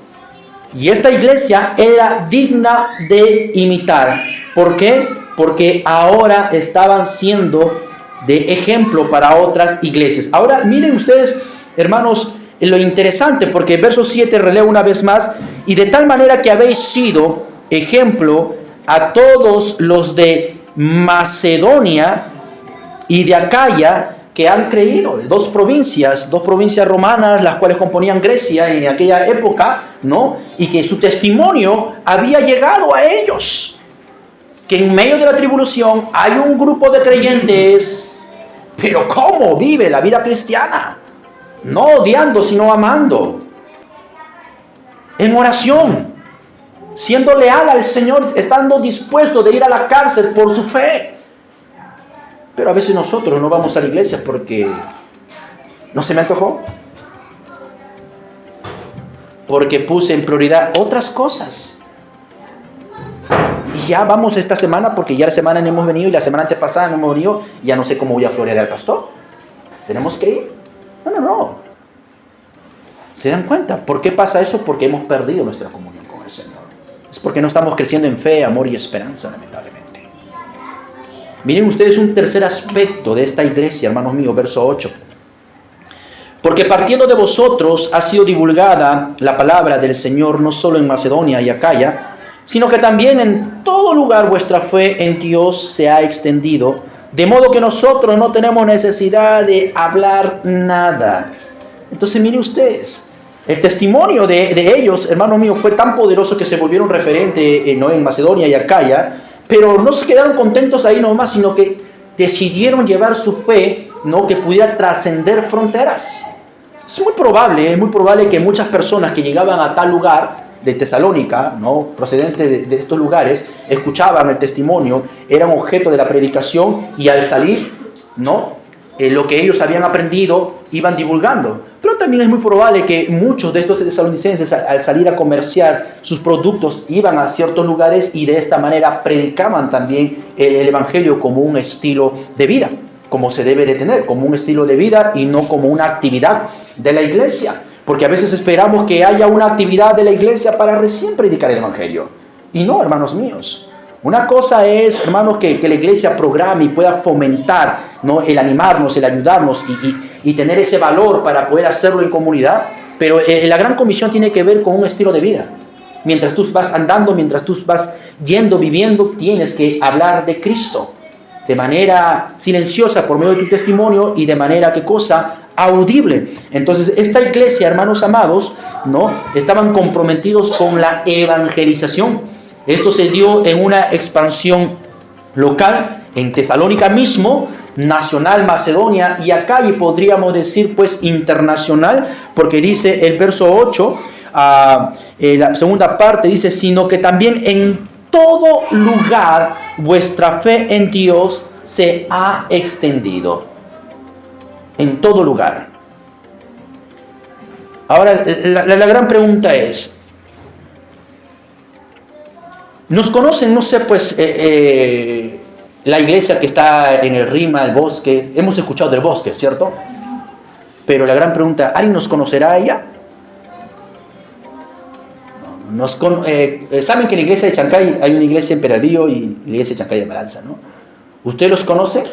Y esta iglesia era digna de imitar. ¿Por qué? Porque ahora estaban siendo de ejemplo para otras iglesias. Ahora miren ustedes, hermanos, lo interesante, porque el verso 7 releo una vez más, y de tal manera que habéis sido ejemplo a todos los de Macedonia y de Acaya que han creído. Dos provincias romanas, las cuales componían Grecia en aquella época, ¿no? Y que su testimonio había llegado a ellos. Que en medio de la tribulación hay un grupo de creyentes, pero ¿cómo vive la vida cristiana? No odiando, sino amando. En oración, siendo leal al Señor, estando dispuesto de ir a la cárcel por su fe. Pero a veces nosotros no vamos a la iglesia porque no se me antojó. Porque puse en prioridad otras cosas. Y ya vamos esta semana porque ya la semana no hemos venido y la semana antepasada no hemos venido. Ya no sé cómo voy a florear al pastor. ¿Tenemos que ir? No. ¿Se dan cuenta? ¿Por qué pasa eso? Porque hemos perdido nuestra comunión con el Señor. Es porque no estamos creciendo en fe, amor y esperanza, lamentablemente. Miren ustedes un tercer aspecto de esta iglesia, hermanos míos, verso 8. Porque partiendo de vosotros ha sido divulgada la palabra del Señor, no solo en Macedonia y Acaya, sino que también en todo lugar vuestra fe en Dios se ha extendido, de modo que nosotros no tenemos necesidad de hablar nada. Entonces miren ustedes, el testimonio de ellos, hermanos míos, fue tan poderoso que se volvieron referente ¿no? en Macedonia y Acaya, pero no se quedaron contentos ahí nomás, sino que decidieron llevar su fe, ¿no? que pudiera trascender fronteras. Es muy probable que muchas personas que llegaban a tal lugar de Tesalónica, ¿no? procedentes de estos lugares, escuchaban el testimonio, eran objeto de la predicación y al salir, ¿no? Lo que ellos habían aprendido iban divulgando. Pero también es muy probable que muchos de estos tesalonicenses al salir a comerciar sus productos iban a ciertos lugares y de esta manera predicaban también el evangelio como un estilo de vida, como se debe de tener, como un estilo de vida y no como una actividad de la iglesia. Porque a veces esperamos que haya una actividad de la iglesia para recién predicar el evangelio. Y no, hermanos míos. Una cosa es, hermanos, que la iglesia programe y pueda fomentar, ¿no? el animarnos, el ayudarnos y tener ese valor para poder hacerlo en comunidad. Pero la gran comisión tiene que ver con un estilo de vida. Mientras tú vas andando, mientras tú vas yendo, viviendo, tienes que hablar de Cristo. De manera silenciosa por medio de tu testimonio y de manera, ¿qué cosa? Audible. Entonces, esta iglesia, hermanos amados, ¿no? estaban comprometidos con la evangelización. Esto se dio en una expansión local, en Tesalónica mismo, nacional, Macedonia, y acá y podríamos decir pues internacional, porque dice el verso 8, la segunda parte dice, sino que también en todo lugar vuestra fe en Dios se ha extendido en todo lugar. Ahora, la gran pregunta es, ¿nos conocen, no sé, pues, la iglesia que está en el Rima, el Bosque? Hemos escuchado del Bosque, ¿cierto? Pero la gran pregunta, ¿alguien nos conocerá a ella? Saben que en la iglesia de Chancay hay una iglesia en Peralvillo y la iglesia de Chancay de Balanza, ¿no? ¿Usted los conoce?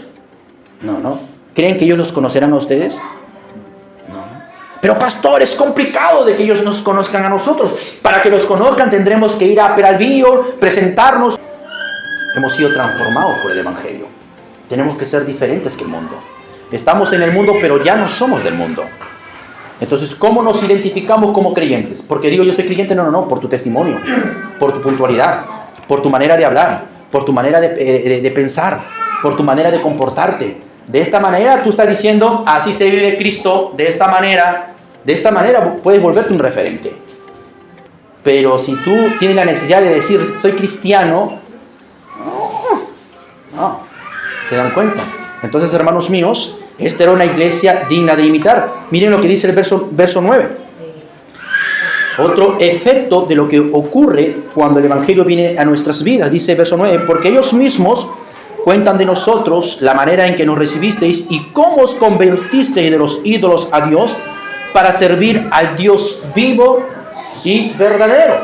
No. ¿Creen que ellos los conocerán a ustedes? No. Pero pastor, es complicado de que ellos nos conozcan a nosotros. Para que nos conozcan tendremos que ir a Peralvillo, presentarnos. Hemos sido transformados por el Evangelio. Tenemos que ser diferentes que el mundo. Estamos en el mundo, pero ya no somos del mundo. Entonces, ¿cómo nos identificamos como creyentes? Porque digo yo soy creyente, no, por tu testimonio, por tu puntualidad, por tu manera de hablar, por tu manera de pensar, por tu manera de comportarte. De esta manera tú estás diciendo, así se vive Cristo, de esta manera puedes volverte un referente. Pero si tú tienes la necesidad de decir, soy cristiano, no, ¿se dan cuenta? Entonces, hermanos míos, esta era una iglesia digna de imitar. Miren lo que dice el verso 9. Otro efecto de lo que ocurre cuando el Evangelio viene a nuestras vidas. Dice el verso 9, porque ellos mismos cuentan de nosotros la manera en que nos recibisteis y cómo os convertisteis de los ídolos a Dios para servir al Dios vivo y verdadero.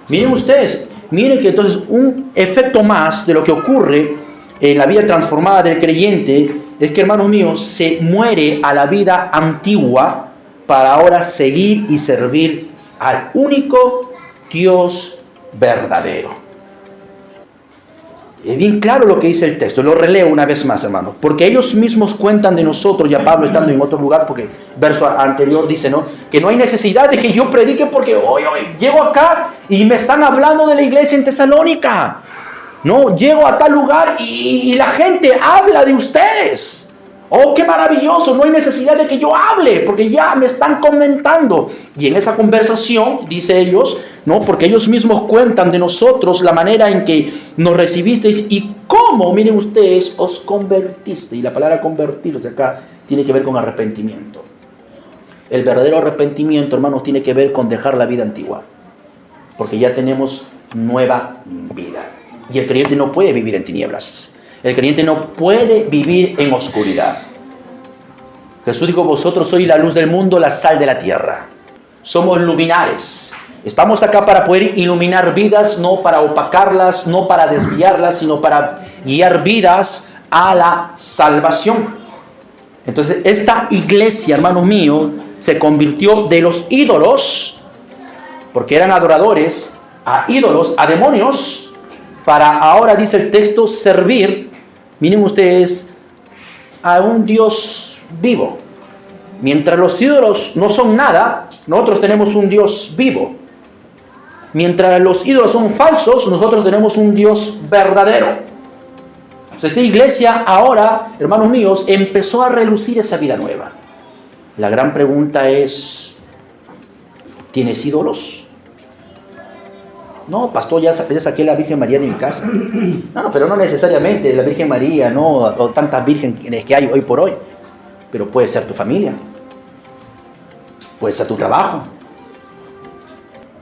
Miren ustedes, miren que entonces un efecto más de lo que ocurre en la vida transformada del creyente es que, hermanos míos, se muere a la vida antigua para ahora seguir y servir al único Dios verdadero. Es bien claro lo que dice el texto, lo releo una vez más, hermanos, porque ellos mismos cuentan de nosotros, ya Pablo estando en otro lugar, porque el verso anterior dice, ¿no?, que no hay necesidad de que yo predique porque hoy llego acá y me están hablando de la iglesia en Tesalónica. No, llego a tal lugar y la gente habla de ustedes. Oh, qué maravilloso, no hay necesidad de que yo hable, porque ya me están comentando. Y en esa conversación, dice ellos, no, porque ellos mismos cuentan de nosotros la manera en que nos recibisteis y cómo, miren ustedes, os convertiste. Y la palabra convertirse acá tiene que ver con arrepentimiento. El verdadero arrepentimiento, hermanos, tiene que ver con dejar la vida antigua, porque ya tenemos nueva vida. Y el creyente no puede vivir en tinieblas. El creyente no puede vivir en oscuridad. Jesús dijo, vosotros sois la luz del mundo, la sal de la tierra. Somos luminares. Estamos acá para poder iluminar vidas, no para opacarlas, no para desviarlas, sino para guiar vidas a la salvación. Entonces, esta iglesia, hermanos míos, se convirtió de los ídolos, porque eran adoradores, a ídolos, a demonios, para ahora, dice el texto, servir, miren ustedes, a un Dios vivo. Mientras los ídolos no son nada, nosotros tenemos un Dios vivo. Mientras los ídolos son falsos, nosotros tenemos un Dios verdadero. Entonces, esta iglesia ahora, hermanos míos, empezó a relucir esa vida nueva. La gran pregunta es, ¿tienes ídolos? No, pastor, ya saqué la Virgen María de mi casa. No, pero no necesariamente la Virgen María, no, o tantas vírgenes que hay hoy por hoy. Pero puede ser tu familia. Puede ser tu trabajo.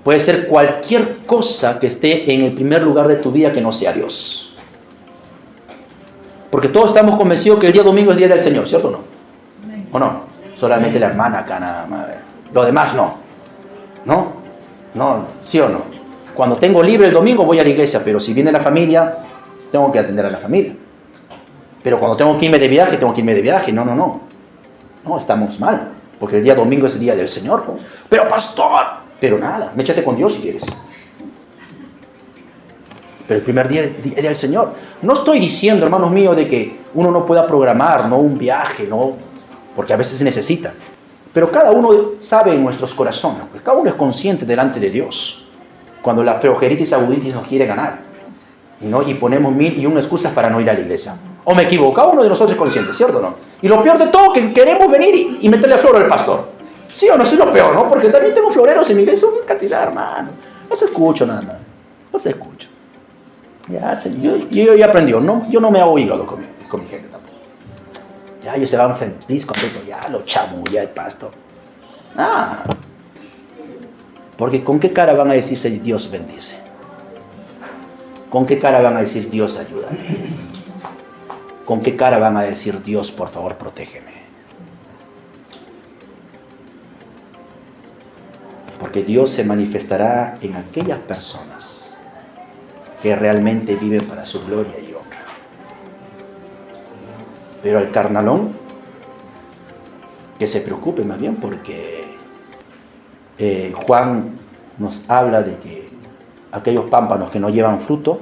Puede ser cualquier cosa que esté en el primer lugar de tu vida que no sea Dios. Porque todos estamos convencidos que el día domingo es el día del Señor, ¿cierto o no? ¿O no? Solamente la hermana acá nada más. Los demás no. ¿No? No, ¿sí o no? Cuando tengo libre el domingo voy a la iglesia, pero si viene la familia, tengo que atender a la familia. Pero cuando tengo que irme de viaje, tengo que irme de viaje. No. No, estamos mal, porque el día domingo es el día del Señor. Pero pastor, pero nada, méchate con Dios si quieres. Pero el primer día es el día del Señor. No estoy diciendo, hermanos míos, de que uno no pueda programar, no un viaje, no, porque a veces se necesita. Pero cada uno sabe en nuestros corazones, porque cada uno es consciente delante de Dios. Cuando la flojeritis aguditis nos quiere ganar, ¿no? Y ponemos 1001 excusas para no ir a la iglesia. ¿O me equivoco? Cada uno de nosotros es consciente, ¿cierto o no? Y lo peor de todo, que queremos venir y meterle flor al pastor. ¿Sí o no? Eso es lo peor, ¿no? Porque también tengo floreros en mi iglesia, una cantidad, hermano. No se escucho nada. No se escucha. Ya, yo ya aprendí, ¿no? Yo no me hago hígado conmigo. con mi gente tampoco. Ya ellos se van feliz, contento, ya lo chamulla el pastor. Porque ¿con qué cara van a decirse Dios bendice? ¿Con qué cara van a decir Dios ayuda? ¿Con qué cara van a decir Dios por favor protégeme? Porque Dios se manifestará en aquellas personas que realmente viven para su gloria y honra. Pero al carnalón, que se preocupe más bien, porque Juan nos habla de que aquellos pámpanos que no llevan fruto,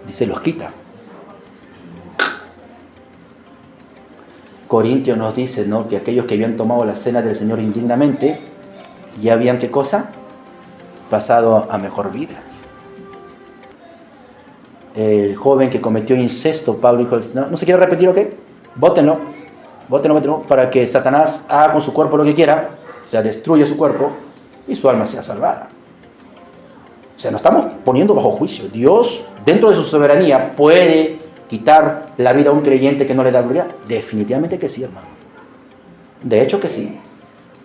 dice, los quita. Corintios nos dice, ¿no?, que aquellos que habían tomado la cena del Señor indignamente, ya habían, ¿qué cosa? Pasado a mejor vida. El joven que cometió incesto, Pablo dijo, ¿no se quiere repetir o qué? Bótenlo, para que Satanás haga con su cuerpo lo que quiera, o sea, destruya su cuerpo y su alma sea salvada. O sea, nos estamos poniendo bajo juicio. Dios, dentro de su soberanía, puede quitar la vida a un creyente que no le da gloria. Definitivamente que sí, hermano. De hecho que sí.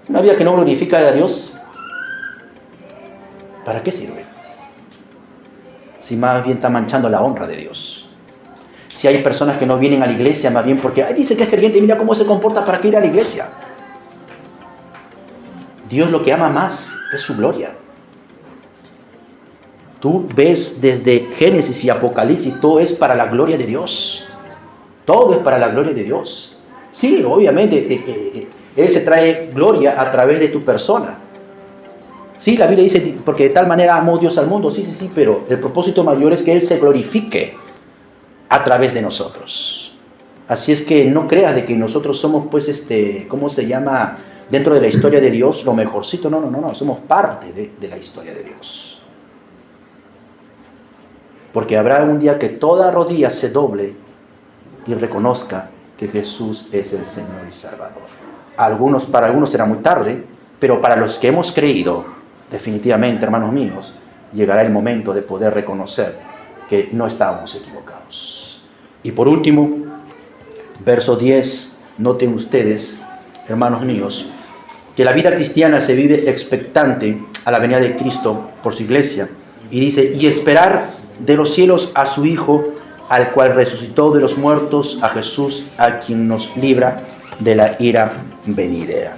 Una vida que no glorifica a Dios, ¿para qué sirve? Si más bien está manchando la honra de Dios. Si hay personas que no vienen a la iglesia, más bien porque dice que es creyente y mira cómo se comporta, ¿para qué ir a la iglesia? Dios lo que ama más es su gloria. Tú ves desde Génesis y Apocalipsis, todo es para la gloria de Dios. Todo es para la gloria de Dios. Sí, obviamente, Él se trae gloria a través de tu persona. Sí, la Biblia dice, porque de tal manera amó Dios al mundo, sí, pero el propósito mayor es que Él se glorifique a través de nosotros. Así es que no creas de que nosotros somos, pues, ¿cómo se llama? Dentro de la historia de Dios, lo mejorcito. No, somos parte de la historia de Dios. Porque habrá un día que toda rodilla se doble y reconozca que Jesús es el Señor y Salvador. Para algunos será muy tarde, pero para los que hemos creído, definitivamente, hermanos míos, llegará el momento de poder reconocer que no estábamos equivocados. Y por último, verso 10, noten ustedes, hermanos míos, que la vida cristiana se vive expectante a la venida de Cristo por su iglesia. Y dice, y esperar de los cielos a su Hijo, al cual resucitó de los muertos, a Jesús, a quien nos libra de la ira venidera.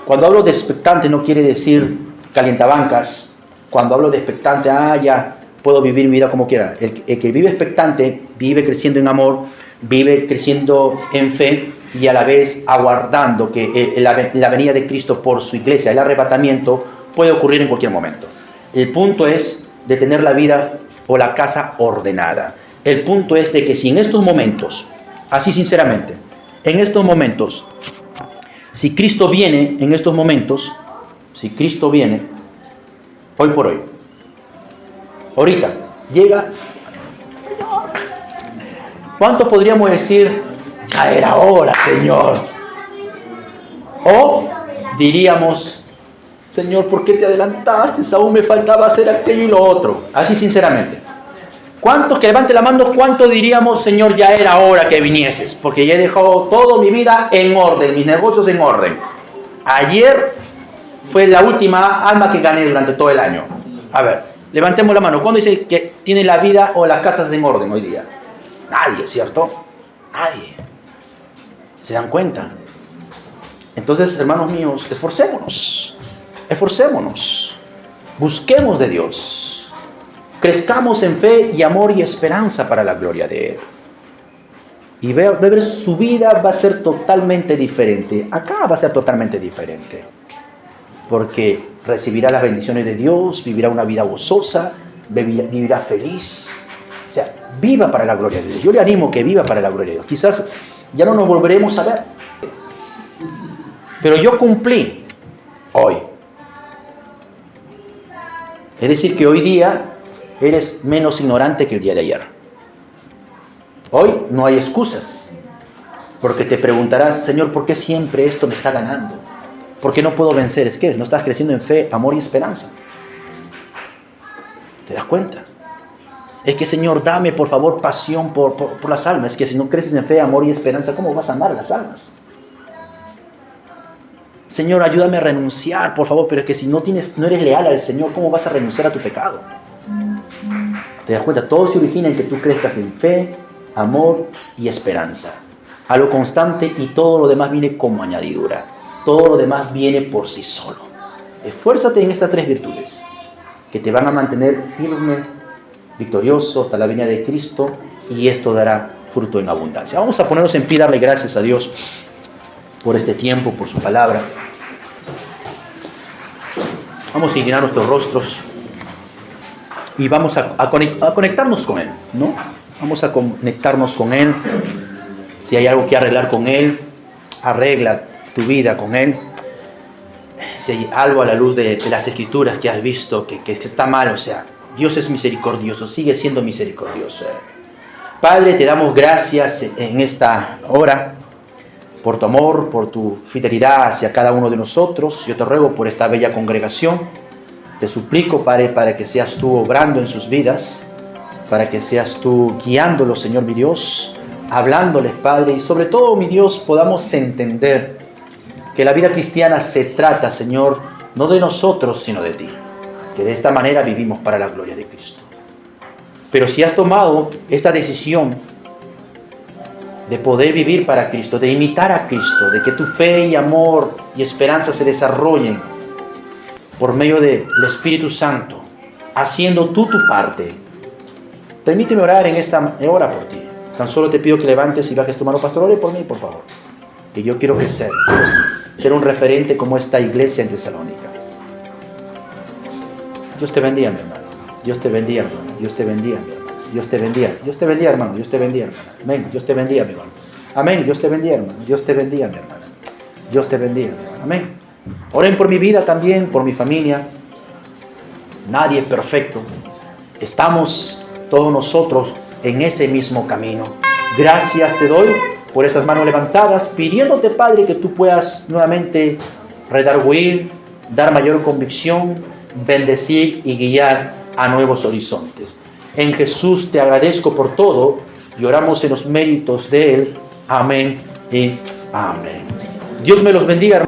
Cuando hablo de expectante no quiere decir calientabancas. Cuando hablo de expectante, ya puedo vivir mi vida como quiera. El que vive expectante vive creciendo en amor, vive creciendo en fe y a la vez aguardando que la venida de Cristo por su iglesia, el arrebatamiento, puede ocurrir en cualquier momento. El punto es de tener la vida o la casa ordenada. El punto es de que si en estos momentos, así sinceramente, en estos momentos, si Cristo viene en estos momentos, si Cristo viene, hoy por hoy, ahorita, llega, ¿cuántos podríamos decir, ya era hora, Señor? O diríamos, Señor, ¿por qué te adelantaste? Aún me faltaba hacer aquello y lo otro. Así sinceramente. ¿Cuántos, que levante la mano, cuánto diríamos, Señor, ya era hora que vinieses? Porque ya he dejado toda mi vida en orden, mis negocios en orden. Ayer fue la última alma que gané durante todo el año. A ver, levantemos la mano. ¿Cuándo dice que tiene la vida o las casas en orden hoy día? Nadie, ¿cierto? Nadie. ¿Se dan cuenta? Entonces, hermanos míos, esforcémonos. Busquemos de Dios. Crezcamos en fe y amor y esperanza para la gloria de Él. Y ver su vida va a ser totalmente diferente. Acá va a ser totalmente diferente. Porque recibirá las bendiciones de Dios, vivirá una vida gozosa, vivirá feliz. O sea, viva para la gloria de Dios. Yo le animo que viva para la gloria de Dios. Quizás ya no nos volveremos a ver. Pero yo cumplí hoy. Es decir, que hoy día eres menos ignorante que el día de ayer. Hoy no hay excusas, porque te preguntarás, Señor, ¿por qué siempre esto me está ganando? ¿Por qué no puedo vencer? Es que no estás creciendo en fe, amor y esperanza. ¿Te das cuenta? Es que, Señor, dame, por favor, pasión por las almas. Es que si no creces en fe, amor y esperanza, ¿cómo vas a amar las almas? Señor, ayúdame a renunciar, por favor, pero es que si no eres leal al Señor, ¿cómo vas a renunciar a tu pecado? ¿Te das cuenta? Todo se origina en que tú crezcas en fe, amor y esperanza. A lo constante, y todo lo demás viene como añadidura. Todo lo demás viene por sí solo. Esfuérzate en estas 3 virtudes que te van a mantener firme, victorioso hasta la venida de Cristo, y esto dará fruto en abundancia. Vamos a ponernos en pie y darle gracias a Dios por este tiempo, por su palabra. Vamos a inclinar nuestros rostros y vamos a conectarnos con Él, ¿no? Vamos a conectarnos con Él. Si hay algo que arreglar con Él, arregla tu vida con Él. Si hay algo a la luz de las Escrituras que has visto que está mal, o sea, Dios es misericordioso, sigue siendo misericordioso. Padre, te damos gracias en esta hora por tu amor, por tu fidelidad hacia cada uno de nosotros. Yo te ruego por esta bella congregación. Te suplico, Padre, para que seas tú obrando en sus vidas, para que seas tú guiándolos, Señor mi Dios, hablándoles, Padre, y sobre todo, mi Dios, podamos entender que la vida cristiana se trata, Señor, no de nosotros, sino de ti, que de esta manera vivimos para la gloria de Cristo. Pero si has tomado esta decisión de poder vivir para Cristo, de imitar a Cristo, de que tu fe y amor y esperanza se desarrollen por medio del Espíritu Santo, haciendo tú tu parte, permíteme orar en esta hora por ti. Tan solo te pido que levantes y bajes tu mano, pastor. Ore por mí, por favor, que yo quiero crecer, ser un referente como esta iglesia en Tesalónica. Dios te bendiga, mi hermano. Dios te bendiga, hermano. Dios te bendiga, mi hermano. Dios te bendiga. Dios te bendiga, hermano. Dios te bendiga, hermano. Amén. Dios te bendiga, mi hermano. Amén. Dios te bendiga, hermano. Dios te bendiga, mi hermano. Dios te bendiga, mi hermano. Amén. Oren por mi vida también, por mi familia. Nadie es perfecto. Estamos todos nosotros en ese mismo camino. Gracias te doy por esas manos levantadas, pidiéndote, Padre, que tú puedas nuevamente redarguir, dar mayor convicción, bendecir y guiar a nuevos horizontes. En Jesús te agradezco por todo y oramos en los méritos de Él. Amén y amén. Dios me los bendiga, hermanos.